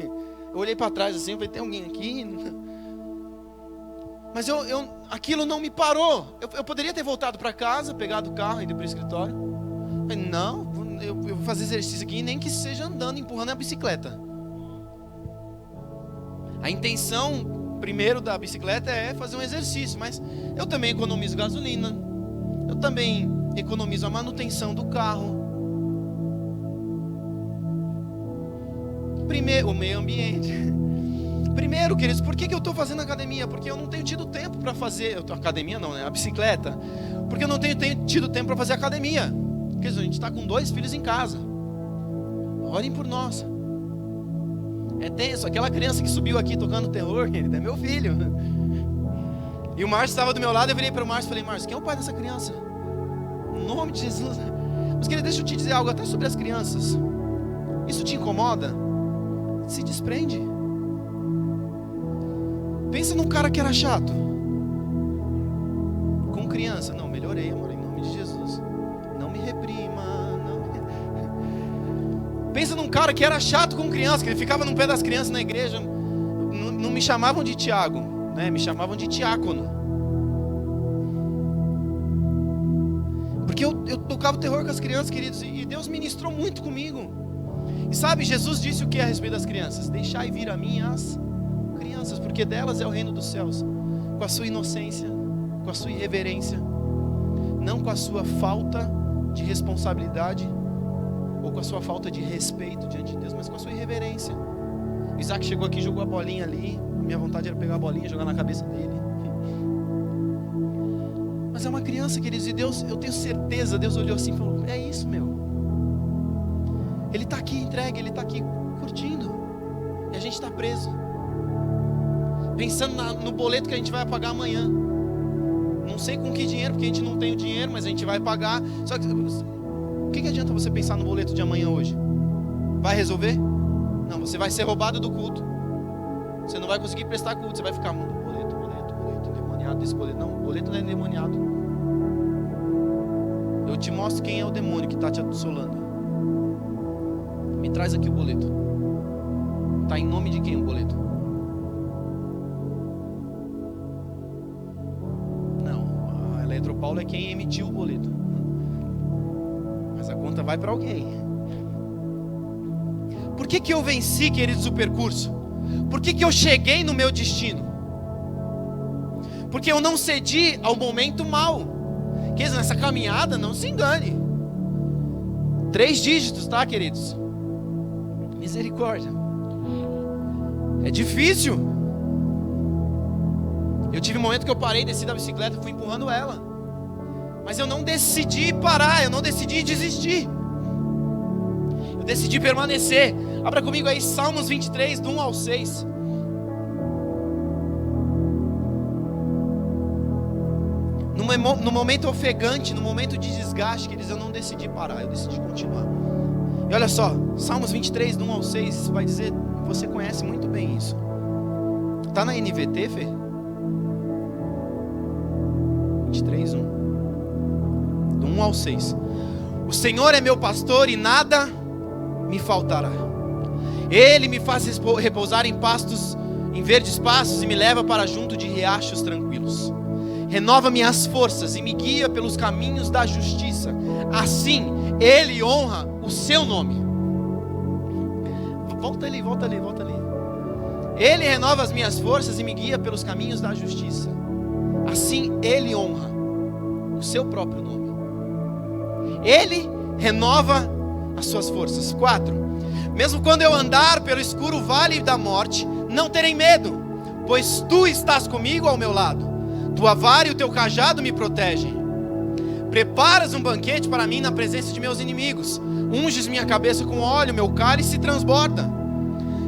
Eu olhei para trás assim, eu falei, tem alguém aqui? Mas aquilo não me parou. Eu poderia ter voltado para casa, pegado o carro e ido para o escritório. Eu falei, não, eu vou fazer exercício aqui, nem que seja andando, empurrando a bicicleta. A intenção, primeiro, da bicicleta é fazer um exercício, mas eu também economizo gasolina, eu também economizo a manutenção do carro. Primeiro, o meio ambiente. Primeiro, queridos, por que eu estou fazendo academia? Porque eu não tenho tido tempo para fazer. Academia não, né? A bicicleta. Porque eu não tenho tido tempo para fazer academia. Porque a gente está com 2 filhos em casa. Orem por nós. É tenso. Aquela criança que subiu aqui tocando terror, querido, é meu filho. E o Márcio estava do meu lado. Eu virei para o Márcio e falei, Márcio, quem é o pai dessa criança? Em nome de Jesus. Mas, querido, deixa eu te dizer algo até sobre as crianças. Isso te incomoda? Se desprende. Pensa num cara que era chato com criança. Não, melhorei, amor, em nome de Jesus. Não me reprima, não me... Pensa num cara que era chato com criança, que ele ficava no pé das crianças na igreja. Não me chamavam de Tiago, né? Me chamavam de diácono. Porque eu tocava o terror com as crianças, queridos, e Deus ministrou muito comigo. E sabe, Jesus disse o que a respeito das crianças? Deixai vir a mim as crianças, porque delas é o reino dos céus. Com a sua inocência, com a sua irreverência, não com a sua falta de responsabilidade, ou com a sua falta de respeito diante de Deus, mas com a sua irreverência. Isaac chegou aqui, jogou a bolinha ali. A minha vontade era pegar a bolinha e jogar na cabeça dele. Mas é uma criança, queridos, e Deus, eu tenho certeza, Deus olhou assim e falou: é isso, meu. Ele está aqui entregue, ele está aqui curtindo. E a gente está preso, pensando no boleto que a gente vai pagar amanhã. Não sei com que dinheiro, porque a gente não tem o dinheiro, mas a gente vai pagar. Só que o que adianta você pensar no boleto de amanhã hoje? Vai resolver? Não, você vai ser roubado do culto. Você não vai conseguir prestar culto, você vai ficar, boleto, endemoniado desse boleto. Não, o boleto não é endemoniado. Eu te mostro quem é o demônio que está te assolando. Me traz aqui o boleto. Está em nome de quem o boleto? Não, a Eletropaulo é quem emitiu o boleto. Mas a conta vai para alguém. Por que eu venci, queridos, o percurso? Por que eu cheguei no meu destino? Porque eu não cedi ao momento mau. Queridos, nessa caminhada, não se engane. 3 dígitos, tá, queridos? Misericórdia. É difícil. Eu tive um momento que eu parei, desci da bicicleta e fui empurrando ela. Mas eu não decidi parar, eu não decidi desistir. Eu decidi permanecer. Abra comigo aí Salmos 23, do 1 ao 6. No momento ofegante, no momento de desgaste, queridos, eu não decidi parar, eu decidi continuar. E olha só, Salmos 23, do 1 ao 6, isso vai dizer, você conhece muito bem isso. Está na NVT, Fê? 23, 1. Do 1 ao 6. O Senhor é meu pastor e nada me faltará. Ele me faz repousar em pastos, em verdes pastos, e me leva para junto de riachos tranquilos. Renova minhas forças e me guia pelos caminhos da justiça. Assim, Ele honra o seu nome. Volta ali. Ele renova as minhas forças e me guia pelos caminhos da justiça. Assim, Ele honra o seu próprio nome. Ele renova as suas forças. 4. Mesmo quando eu andar pelo escuro vale da morte, não terei medo, pois Tu estás comigo ao meu lado. Tua vara e o teu cajado me protegem. Preparas um banquete para mim na presença de meus inimigos. Unges minha cabeça com óleo, meu cálice transborda.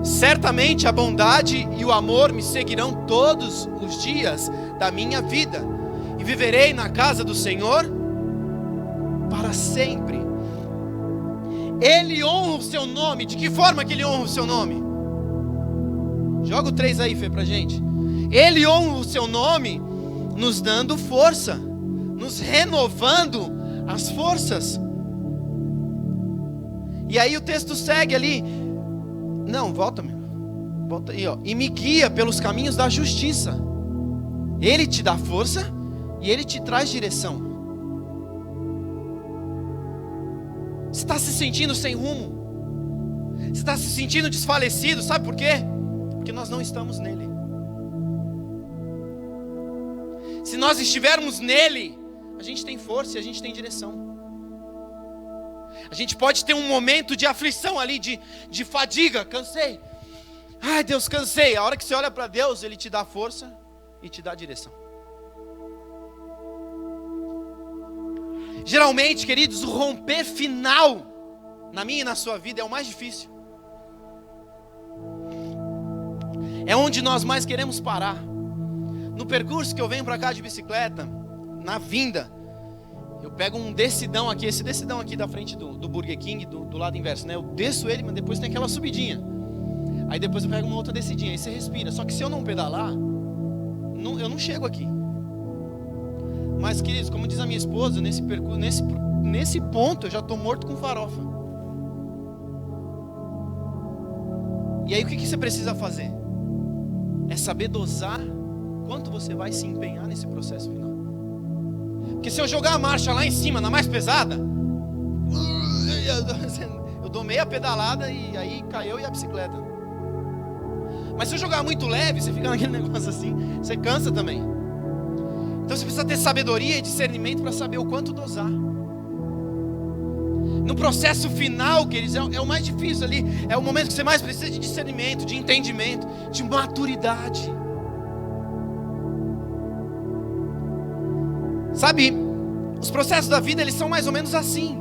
Certamente a bondade e o amor me seguirão todos os dias da minha vida, e viverei na casa do Senhor para sempre. Ele honra o seu nome. De que forma que Ele honra o seu nome? Joga o 3 aí, Fê, pra gente. Ele honra o seu nome nos dando força, nos renovando as forças. E aí o texto segue ali. Não, volta aí, ó. E me guia pelos caminhos da justiça. Ele te dá força e Ele te traz direção. Você está se sentindo sem rumo? Você está se sentindo desfalecido? Sabe por quê? Porque nós não estamos nele. Se nós estivermos nele, a gente tem força e a gente tem direção. A gente pode ter um momento de aflição ali, de fadiga, cansei. Ai, Deus, cansei. A hora que você olha para Deus, Ele te dá força e te dá direção. Geralmente, queridos, o romper final na minha e na sua vida é o mais difícil. É onde nós mais queremos parar. No percurso que eu venho para cá de bicicleta, na vinda, eu pego um descidão aqui, esse descidão aqui da frente do Burger King, do lado inverso, né? Eu desço ele, mas depois tem aquela subidinha. Aí depois eu pego uma outra descidinha, aí você respira. Só que se eu não pedalar, eu não chego aqui. Mas, queridos, como diz a minha esposa, nesse percurso, nesse ponto eu já estou morto com farofa. E aí o que você precisa fazer? É saber dosar quanto você vai se empenhar nesse processo final. Porque se eu jogar a marcha lá em cima, na mais pesada, eu dou meia pedalada e aí caiu e a bicicleta. Mas se eu jogar muito leve, você fica naquele negócio assim, você cansa também. Então você precisa ter sabedoria e discernimento para saber o quanto dosar. No processo final, queridos, é o mais difícil ali. É o momento que você mais precisa de discernimento, de entendimento, de maturidade. Sabe, os processos da vida, eles são mais ou menos assim.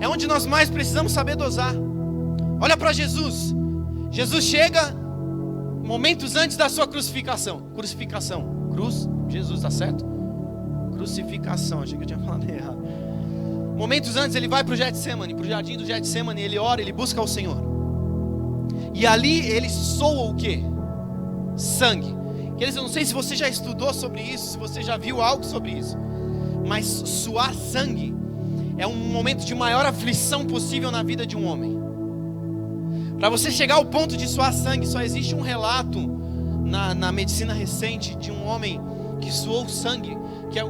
É onde nós mais precisamos saber dosar. Olha para Jesus. Jesus chega momentos antes da sua crucificação. Cruz, Jesus, tá certo? Crucificação, achei que eu tinha falado errado. Momentos antes ele vai para o Getsemane, para o jardim do Getsemane, ele ora, ele busca o Senhor. E ali ele soa o quê? Sangue. Eu não sei se você já estudou sobre isso, se você já viu algo sobre isso, mas suar sangue é um momento de maior aflição possível na vida de um homem. Para você chegar ao ponto de suar sangue, só existe um relato na medicina recente de um homem que suou sangue.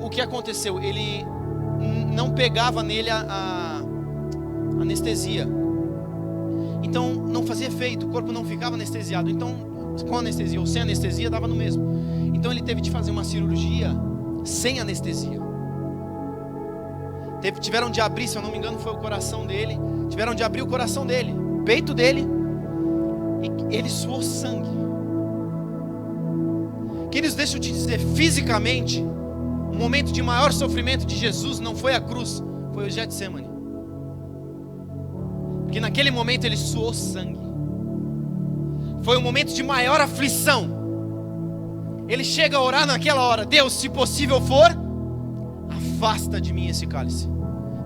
O que aconteceu? Ele não pegava nele a anestesia, então não fazia efeito, o corpo não ficava anestesiado. Então, com anestesia ou sem anestesia, dava no mesmo. Então ele teve de fazer uma cirurgia sem anestesia. Tiveram de abrir, se eu não me engano foi o coração dele, tiveram de abrir o coração dele, o peito dele, e ele suou sangue. Queridos, deixa eu te dizer, fisicamente, o momento de maior sofrimento de Jesus não foi a cruz, foi o Getsemane. Porque naquele momento ele suou sangue. Foi o momento de maior aflição. Ele chega a orar naquela hora: Deus, se possível for, afasta de mim esse cálice,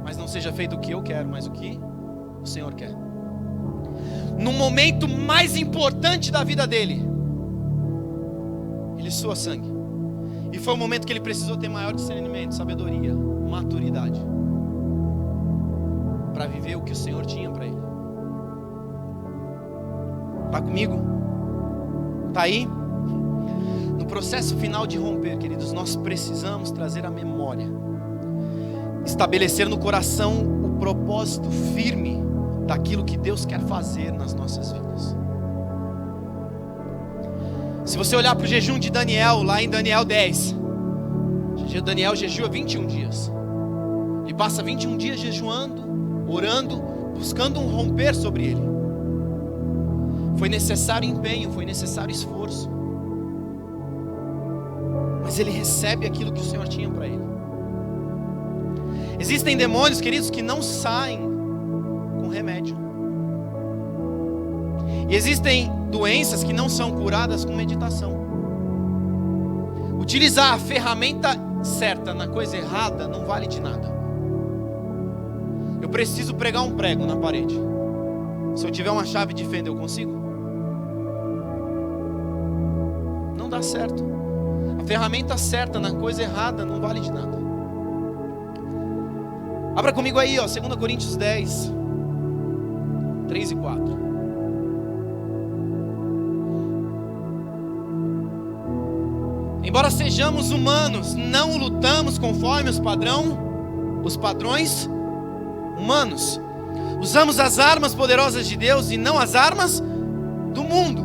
mas não seja feito o que eu quero, mas o que o Senhor quer. No momento mais importante da vida dele, ele sua sangue. E foi o momento que ele precisou ter maior discernimento, sabedoria, maturidade, para viver o que o Senhor tinha para ele. Está comigo? Está aí? No processo final de romper, queridos, nós precisamos trazer a memória, estabelecer no coração o propósito firme daquilo que Deus quer fazer nas nossas vidas. Se você olhar para o jejum de Daniel, lá em Daniel 10, Daniel jejua 21 dias. Ele passa 21 dias jejuando, orando, buscando um romper sobre ele. Foi necessário empenho, foi necessário esforço, mas ele recebe aquilo que o Senhor tinha para ele. Existem demônios, queridos, que não saem com remédio. E existem doenças que não são curadas com meditação. Utilizar a ferramenta certa na coisa errada não vale de nada. Eu preciso pregar um prego na parede. Se eu tiver uma chave de fenda, eu consigo? Não dá certo. A ferramenta certa na coisa errada não vale de nada. Abra comigo aí, 2 Coríntios 10, 3 e 4. Embora sejamos humanos, não lutamos conforme os padrões humanos. Usamos as armas poderosas de Deus e não as armas do mundo,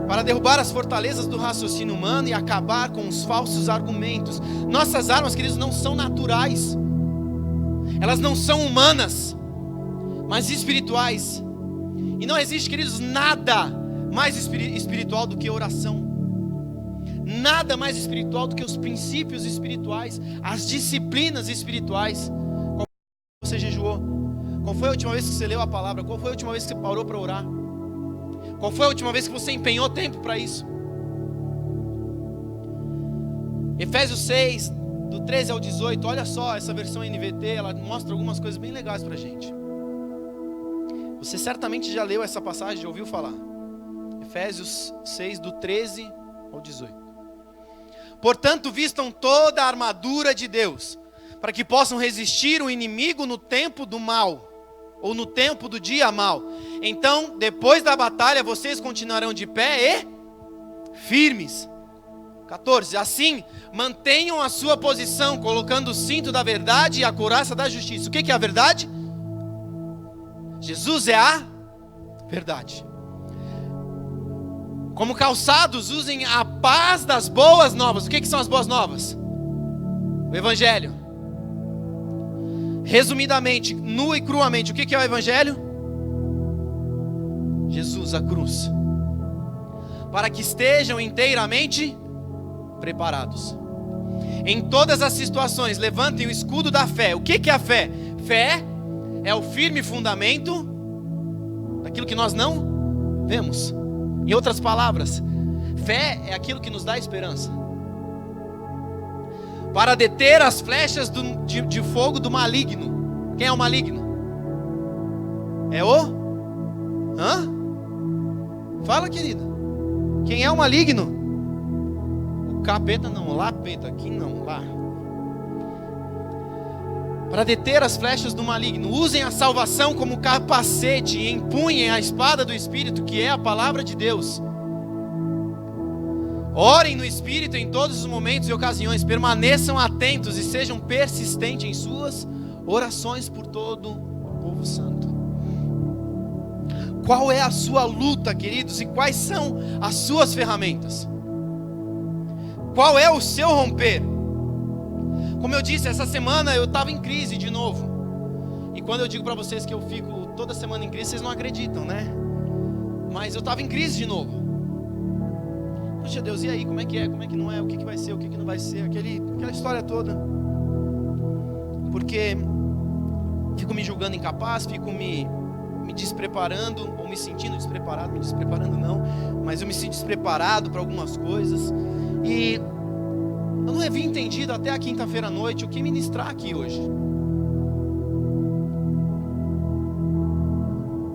para derrubar as fortalezas do raciocínio humano e acabar com os falsos argumentos. Nossas armas, queridos, não são naturais. Elas não são humanas, mas espirituais. E não existe, queridos, nada mais espiritual do que oração. Nada mais espiritual do que os princípios espirituais, as disciplinas espirituais. Qual foi você jejuou? Qual foi a última vez que você leu a palavra? Qual foi a última vez que você parou para orar? Qual foi a última vez que você empenhou tempo para isso? Efésios 6, do 13 ao 18, olha só, essa versão NVT, ela mostra algumas coisas bem legais para a gente. Você certamente já leu essa passagem, já ouviu falar. Efésios 6, do 13 ao 18. Portanto, vistam toda a armadura de Deus, para que possam resistir o inimigo no tempo do mal, ou no tempo do dia mal. Então, depois da batalha, vocês continuarão de pé e firmes. 14. Assim, mantenham a sua posição, colocando o cinto da verdade e a couraça da justiça. O que é a verdade? Jesus é a verdade. Como calçados, usem a paz das boas novas. O que são as boas novas? O Evangelho. Resumidamente, nu e cruamente, o que é o Evangelho? Jesus, a cruz. Para que estejam inteiramente preparados. Em todas as situações, levantem o escudo da fé. O que é a fé? Fé é o firme fundamento daquilo que nós não vemos. Em outras palavras, fé é aquilo que nos dá esperança. Para deter as flechas de fogo do maligno. Quem é o maligno? É o? Fala, querido. Quem é o maligno? O capeta não, lapeta, aqui não, lá. Para deter as flechas do maligno, usem a salvação como capacete e empunhem a espada do Espírito, que é a palavra de Deus. Orem no Espírito em todos os momentos e ocasiões, permaneçam atentos e sejam persistentes em suas orações por todo o povo santo. Qual é a sua luta, queridos, e quais são as suas ferramentas? Qual é o seu romper? Como eu disse, essa semana eu estava em crise de novo. E quando eu digo para vocês que eu fico toda semana em crise, vocês não acreditam, né? Mas eu estava em crise de novo. Poxa Deus, e aí? Como é que é? Como é que não é? O que vai ser? O que não vai ser? Aquela história toda. Porque fico me julgando incapaz, fico me despreparando, ou me sentindo despreparado, me despreparando não, mas eu me sinto despreparado para algumas coisas. E eu não havia entendido até a quinta-feira à noite o que ministrar aqui hoje.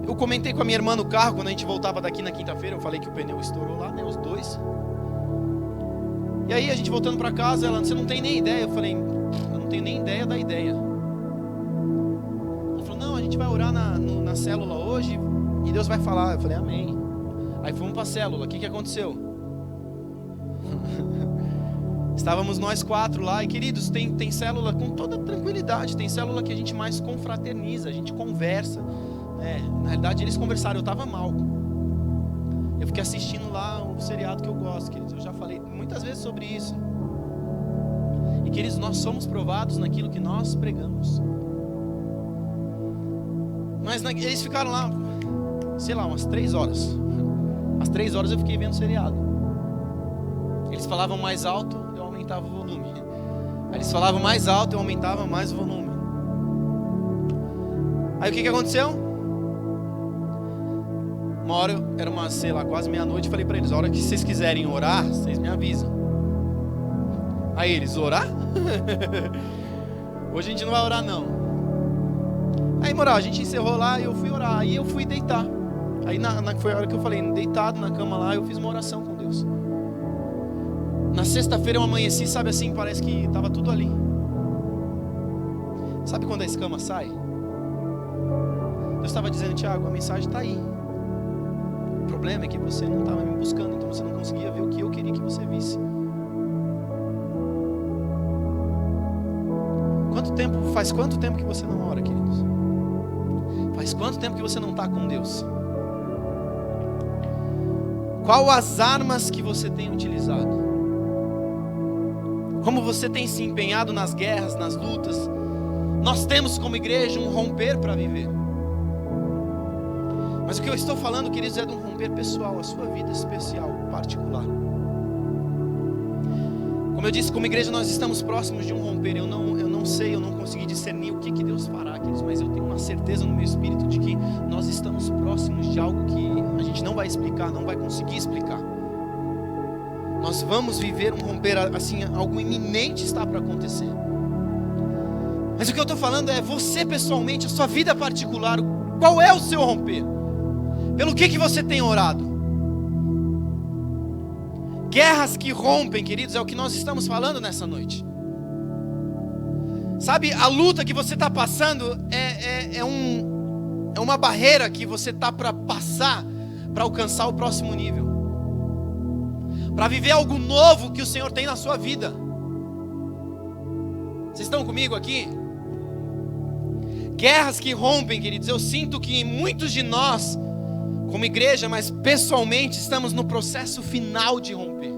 Eu comentei com a minha irmã no carro, quando a gente voltava daqui na quinta-feira, eu falei que o pneu estourou lá, né, os dois. E aí a gente voltando para casa, ela, você não tem nem ideia. Eu falei, eu não tenho nem ideia da ideia. Ela falou, não, a gente vai orar na célula hoje e Deus vai falar. Eu falei, amém. Aí fomos para a célula, o que aconteceu? Estávamos nós 4 lá, e queridos, tem célula com toda tranquilidade, tem célula que a gente mais confraterniza, a gente conversa. Na realidade eles conversaram, eu estava mal. Eu fiquei assistindo lá o seriado que eu gosto, queridos, eu já falei muitas vezes sobre isso. E queridos, nós somos provados naquilo que nós pregamos. Mas eles ficaram lá, sei lá, umas 3 horas. Às 3 horas eu fiquei vendo o seriado. Eles falavam mais alto, eu aumentava o volume. Aí eles falavam mais alto, eu aumentava mais o volume. Aí o que aconteceu? Uma hora, era uma, sei lá, quase meia-noite, falei para eles, a hora que vocês quiserem orar, vocês me avisam. Aí eles, orar? Hoje a gente não vai orar não. Aí moral, a gente encerrou lá e eu fui orar, aí eu fui deitar. Aí foi a hora que eu falei, deitado na cama lá, eu fiz uma oração com Deus. Na sexta-feira eu amanheci, sabe assim, parece que estava tudo ali. Sabe quando a escama sai? Deus estava dizendo, Tiago, a mensagem está aí. O problema é que você não estava me buscando, então você não conseguia ver o que eu queria que você visse. Faz quanto tempo que você não ora, queridos? Faz quanto tempo que você não está com Deus? Qual as armas que você tem utilizado? Como você tem se empenhado nas guerras, nas lutas? Nós temos como igreja um romper para viver. Mas o que eu estou falando, queridos, é de um romper pessoal, a sua vida especial, particular. Como eu disse, como igreja nós estamos próximos de um romper. Eu não sei, eu não consegui discernir o que Deus fará, queridos, mas eu tenho uma certeza no meu espírito de que nós estamos próximos de algo que a gente não vai explicar, não vai conseguir explicar. Nós vamos viver um romper, assim, algo iminente está para acontecer. Mas o que eu estou falando é você pessoalmente, a sua vida particular, qual é o seu romper? Pelo que você tem orado? Guerras que rompem, queridos, é o que nós estamos falando nessa noite. Sabe, a luta que você está passando é uma barreira que você está para passar, para alcançar o próximo nível, para viver algo novo que o Senhor tem na sua vida. Vocês estão comigo aqui? Guerras que rompem, queridos, eu sinto que muitos de nós, como igreja, mas pessoalmente, estamos no processo final de romper.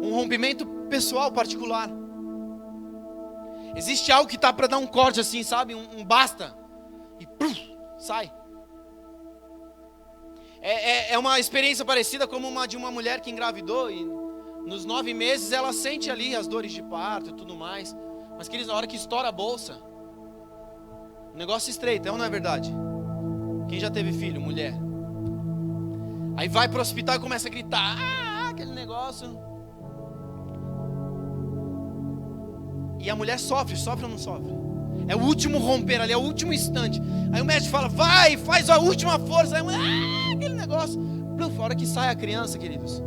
Um rompimento pessoal, particular. Existe algo que está para dar um corte assim, sabe? Um basta. E sai. É uma experiência parecida como uma de uma mulher que engravidou e Nos 9 meses ela sente ali as dores de parto e tudo mais. Mas queridos, na hora que estoura a bolsa, o negócio estreita, não é verdade? Quem já teve filho, mulher? Aí vai para o hospital e começa a gritar, aquele negócio. E a mulher sofre ou não sofre? É o último romper ali, é o último instante. Aí o médico fala, vai, faz a última força. Aí a mulher, aquele negócio. A hora que sai a criança, queridos,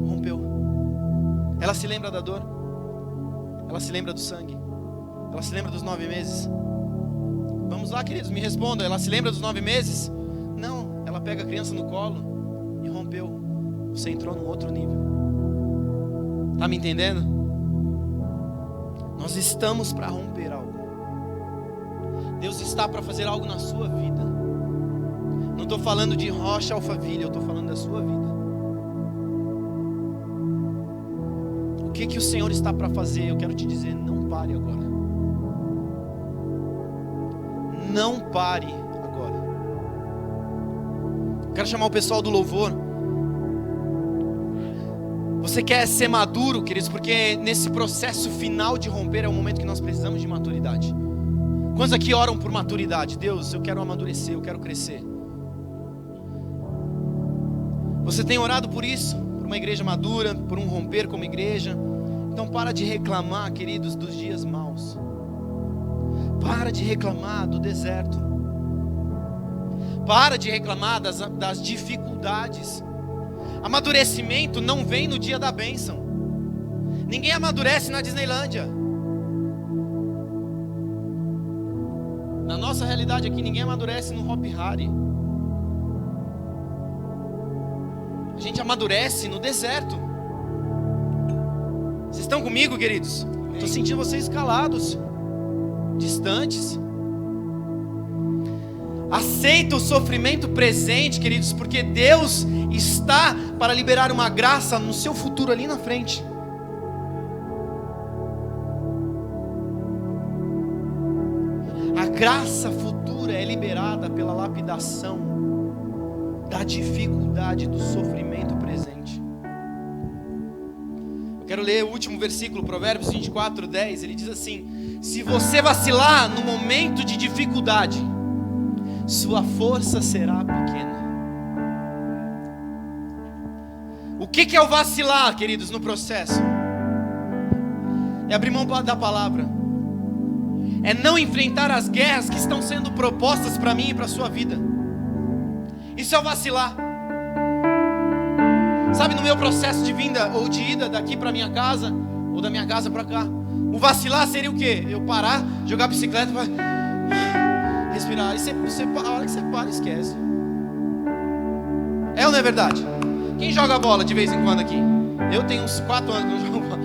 rompeu. Ela se lembra da dor. Ela se lembra do sangue. Ela se lembra dos 9 meses. Vamos lá, queridos, me respondam. Ela se lembra dos 9 meses? Não, ela pega a criança no colo e rompeu. Você entrou num outro nível. Tá me entendendo? Nós estamos para romper algo. Deus está para fazer algo na sua vida. Não estou falando de Rocha Alphaville, eu estou falando da sua vida. O que o Senhor está para fazer? Eu quero te dizer, não pare agora. Não pare agora. Quero chamar o pessoal do louvor. Você quer ser maduro, queridos? Porque nesse processo final de romper é o momento que nós precisamos de maturidade. Quantos aqui oram por maturidade? Deus, eu quero amadurecer, eu quero crescer. Você tem orado por isso? Por uma igreja madura, por um romper como igreja? Então para de reclamar, queridos, dos dias maus. Para de reclamar do deserto. Para de reclamar das dificuldades. Amadurecimento não vem no dia da bênção. Ninguém amadurece na Disneylândia. Na nossa realidade aqui, ninguém amadurece no Hop Hari. A gente amadurece no deserto. Vocês estão comigo, queridos? Estou sentindo vocês calados, distantes. Aceita o sofrimento presente, queridos, porque Deus está para liberar uma graça no seu futuro ali na frente. A graça futura é liberada pela lapidação da dificuldade do sofrimento presente. Eu quero ler o último versículo, Provérbios 24:10. Ele diz assim: se você vacilar no momento de dificuldade, sua força será pequena. O que é o vacilar, queridos, no processo? É abrir mão da palavra. É não enfrentar as guerras que estão sendo propostas para mim e para a sua vida. Isso é o vacilar. Sabe, no meu processo de vinda ou de ida daqui para minha casa, ou da minha casa para cá, o vacilar seria o quê? Eu parar, jogar a bicicleta, respirar. E a hora que você para, esquece. É ou não é verdade? Quem joga bola de vez em quando aqui? Eu tenho uns 4 anos que eu jogo bola.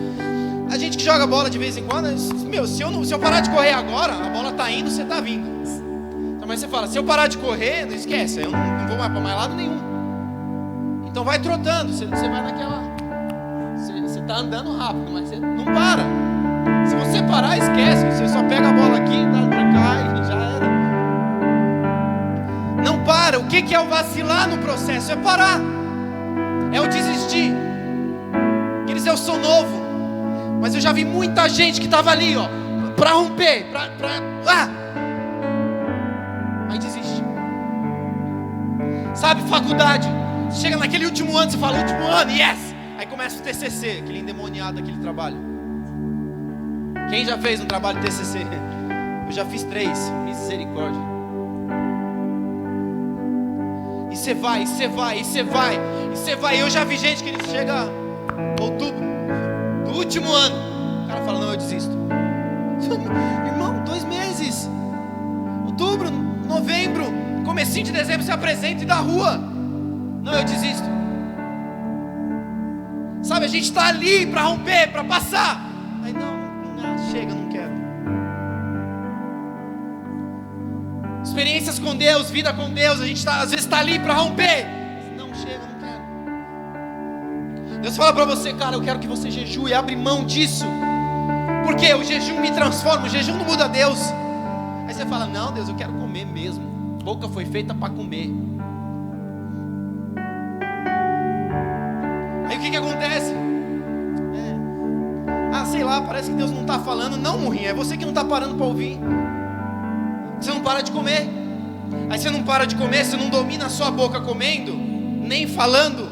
A gente que joga bola de vez em quando, meu, se eu parar de correr agora, a bola tá indo, você tá vindo. Então, mas você fala, se eu parar de correr, não esquece, eu não vou mais para mais lado nenhum. Então vai trotando, você vai naquela. Você tá andando rápido, mas você não para. Se você parar, esquece, você só pega a bola aqui, dá pra cá e já era. Não para. O que é o vacilar no processo? É parar. É o desistir. Eles, eu sou novo. Mas eu já vi muita gente que estava ali, ó, para romper, aí desiste. Sabe, faculdade. Você chega naquele último ano, você fala, último ano, yes! Aí começa o TCC, aquele endemoniado daquele trabalho. Quem já fez um trabalho de TCC? Eu já fiz 3, misericórdia. E você vai, e você vai, e você vai, e você vai. Eu já vi gente que chega outubro do último ano, o cara fala, não, eu desisto. Irmão, 2 meses. Outubro, novembro, comecinho de dezembro, se apresenta e dá rua. Não, eu desisto. Sabe, a gente está ali para romper, para passar. Aí não, chega, não quero. Experiências com Deus, vida com Deus, a gente às vezes está ali para romper. Não chega, não quero. Deus fala para você, cara, eu quero que você jejue, abre mão disso. Porque o jejum me transforma, o jejum não muda Deus. Aí você fala, não, Deus, eu quero comer mesmo. Boca foi feita para comer. Aí o que acontece? Sei lá, parece que Deus não está falando. Não, Murrinha, é você que não está parando para ouvir. Você não para de comer. Aí você não para de comer, você não domina a sua boca comendo, nem falando.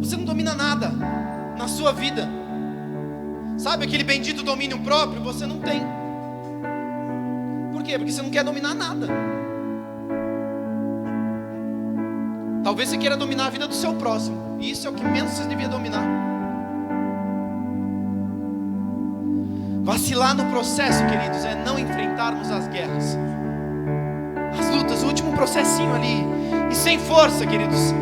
Você não domina nada na sua vida. Sabe aquele bendito domínio próprio? Você não tem. Por quê? Porque você não quer dominar nada. Talvez você queira dominar a vida do seu próximo. E isso é o que menos você devia dominar. Vacilar no processo, queridos, é não enfrentarmos as guerras, as lutas, o último processinho ali. E sem força, queridos,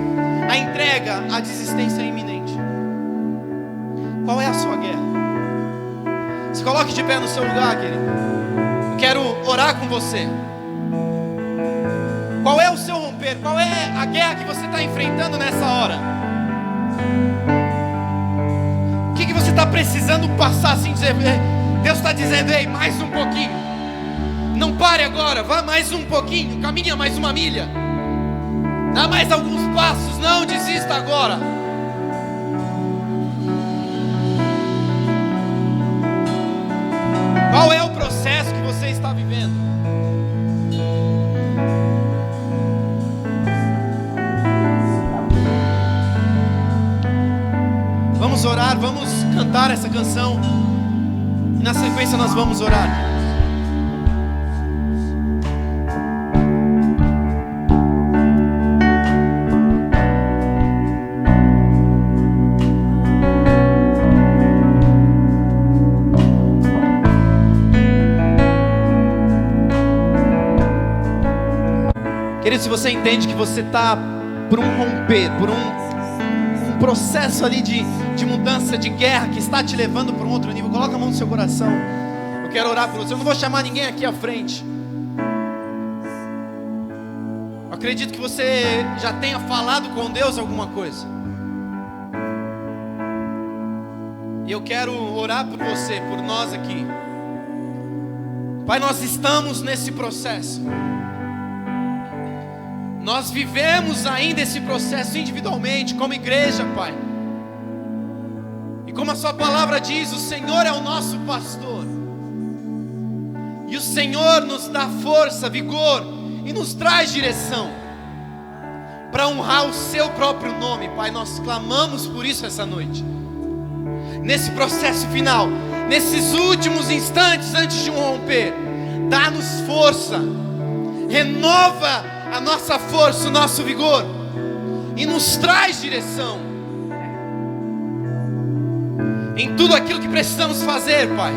a entrega, a desistência é iminente. Qual é a sua guerra? Se coloque de pé no seu lugar, querido. Eu quero orar com você. Qual é o seu romper? Qual é a guerra que você está enfrentando nessa hora? O que você está precisando passar assim, dizer... Deus está dizendo, ei, mais um pouquinho. Não pare agora, vá mais um pouquinho. Caminha mais uma milha. Dá mais alguns passos, não desista agora. Qual é o processo que você está vivendo? Vamos orar, vamos cantar essa canção. E na sequência nós vamos orar. Querido, se você entende que você está por um romper, por um processo ali de mudança, de guerra, que está te levando para um outro nível, coloca a mão no seu coração. Eu quero orar por você. Eu não vou chamar ninguém aqui à frente. Eu acredito que você já tenha falado com Deus alguma coisa. E eu quero orar por você, por nós aqui. Pai, nós estamos nesse processo. Nós vivemos ainda esse processo individualmente, como igreja, Pai. E como a sua palavra diz, o Senhor é o nosso pastor. E o Senhor nos dá força, vigor e nos traz direção para honrar o seu próprio nome, Pai. Nós clamamos por isso essa noite. Nesse processo final, nesses últimos instantes antes de um romper, dá-nos força, renova a nossa força, o nosso vigor e nos traz direção em tudo aquilo que precisamos fazer, Pai,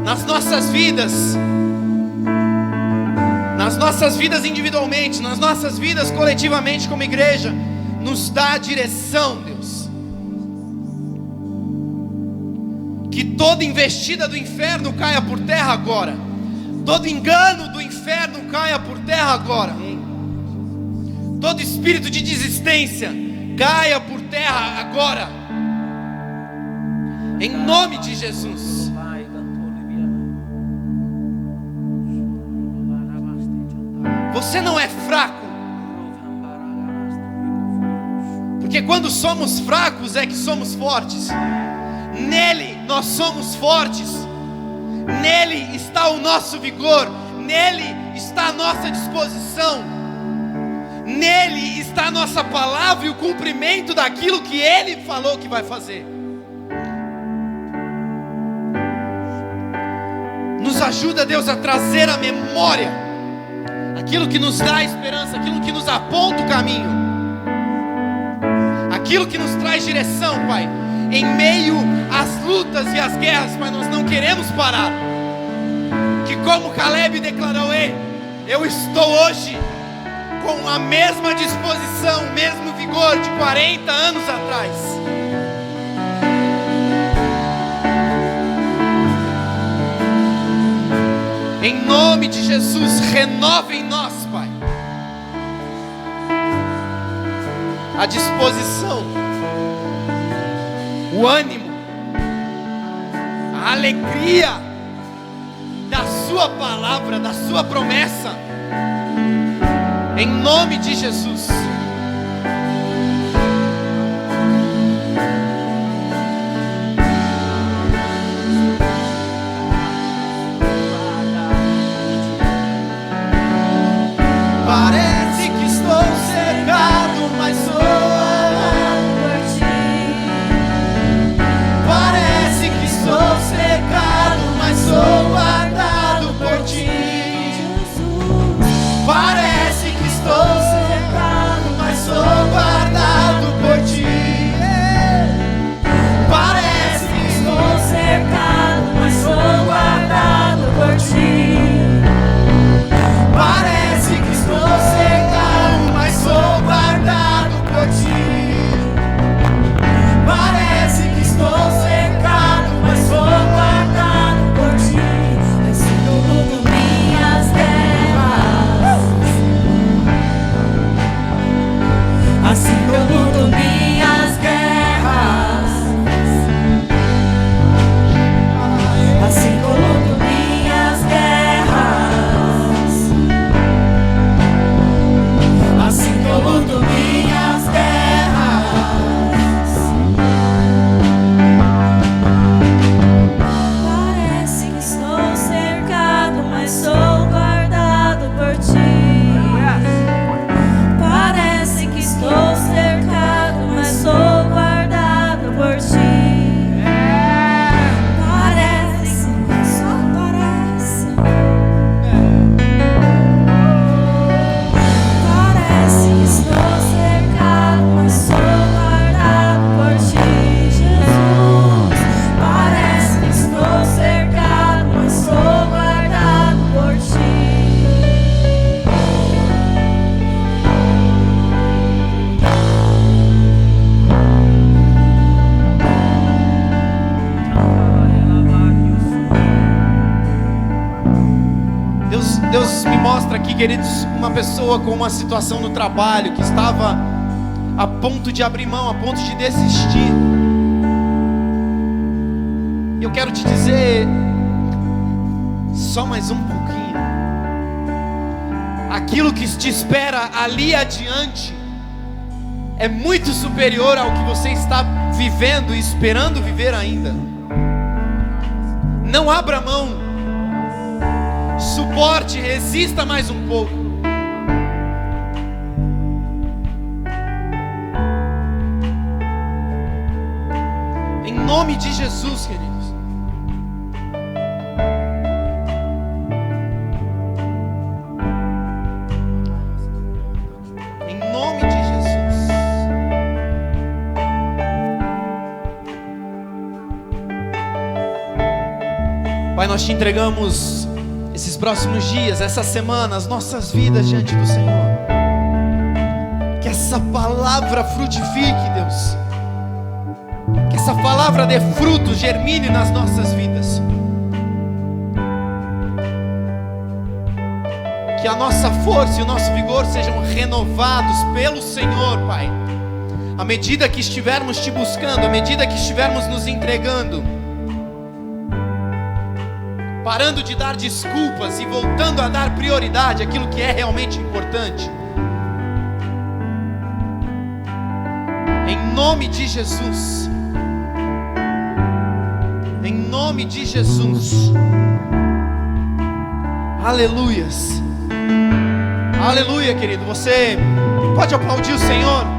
nas nossas vidas individualmente, nas nossas vidas coletivamente como igreja. Nos dá direção, Deus. Que toda investida do inferno caia por terra agora. Todo engano do inferno caia por terra agora. Todo espírito de desistência caia por terra agora. Em nome de Jesus. Você não é fraco. Porque quando somos fracos é que somos fortes. Nele nós somos fortes. Nele está o nosso vigor, nele está a nossa disposição, nele está a nossa palavra e o cumprimento daquilo que ele falou que vai fazer. Nos ajuda, Deus, a trazer à memória aquilo que nos dá esperança, aquilo que nos aponta o caminho, aquilo que nos traz direção, Pai. Em meio às lutas e às guerras, Pai, nós não queremos parar. Que como Caleb declarou, ei, eu estou hoje com a mesma disposição, o mesmo vigor de 40 anos atrás. Em nome de Jesus, renova em nós, Pai, a disposição, o ânimo, a alegria da sua palavra, da sua promessa, em nome de Jesus. me mostra aqui, queridos, uma pessoa com uma situação no trabalho que estava a ponto de abrir mão, a ponto de desistir. Eu quero te dizer, só mais um pouquinho. Aquilo que te espera ali adiante é muito superior ao que você está vivendo e esperando viver ainda. Não abra mão, suporte, resista mais um pouco. Em nome de Jesus, queridos. Em nome de Jesus. Pai, nós te entregamos esses próximos dias, essa semana, as nossas vidas diante do Senhor. Que essa palavra frutifique, Deus. Que essa palavra dê fruto, germine nas nossas vidas. Que a nossa força e o nosso vigor sejam renovados pelo Senhor, Pai. À medida que estivermos te buscando, à medida que estivermos nos entregando, parando de dar desculpas e voltando a dar prioridade àquilo que é realmente importante. Em nome de Jesus. Em nome de Jesus. Aleluias. Aleluia, querido. Você pode aplaudir o Senhor?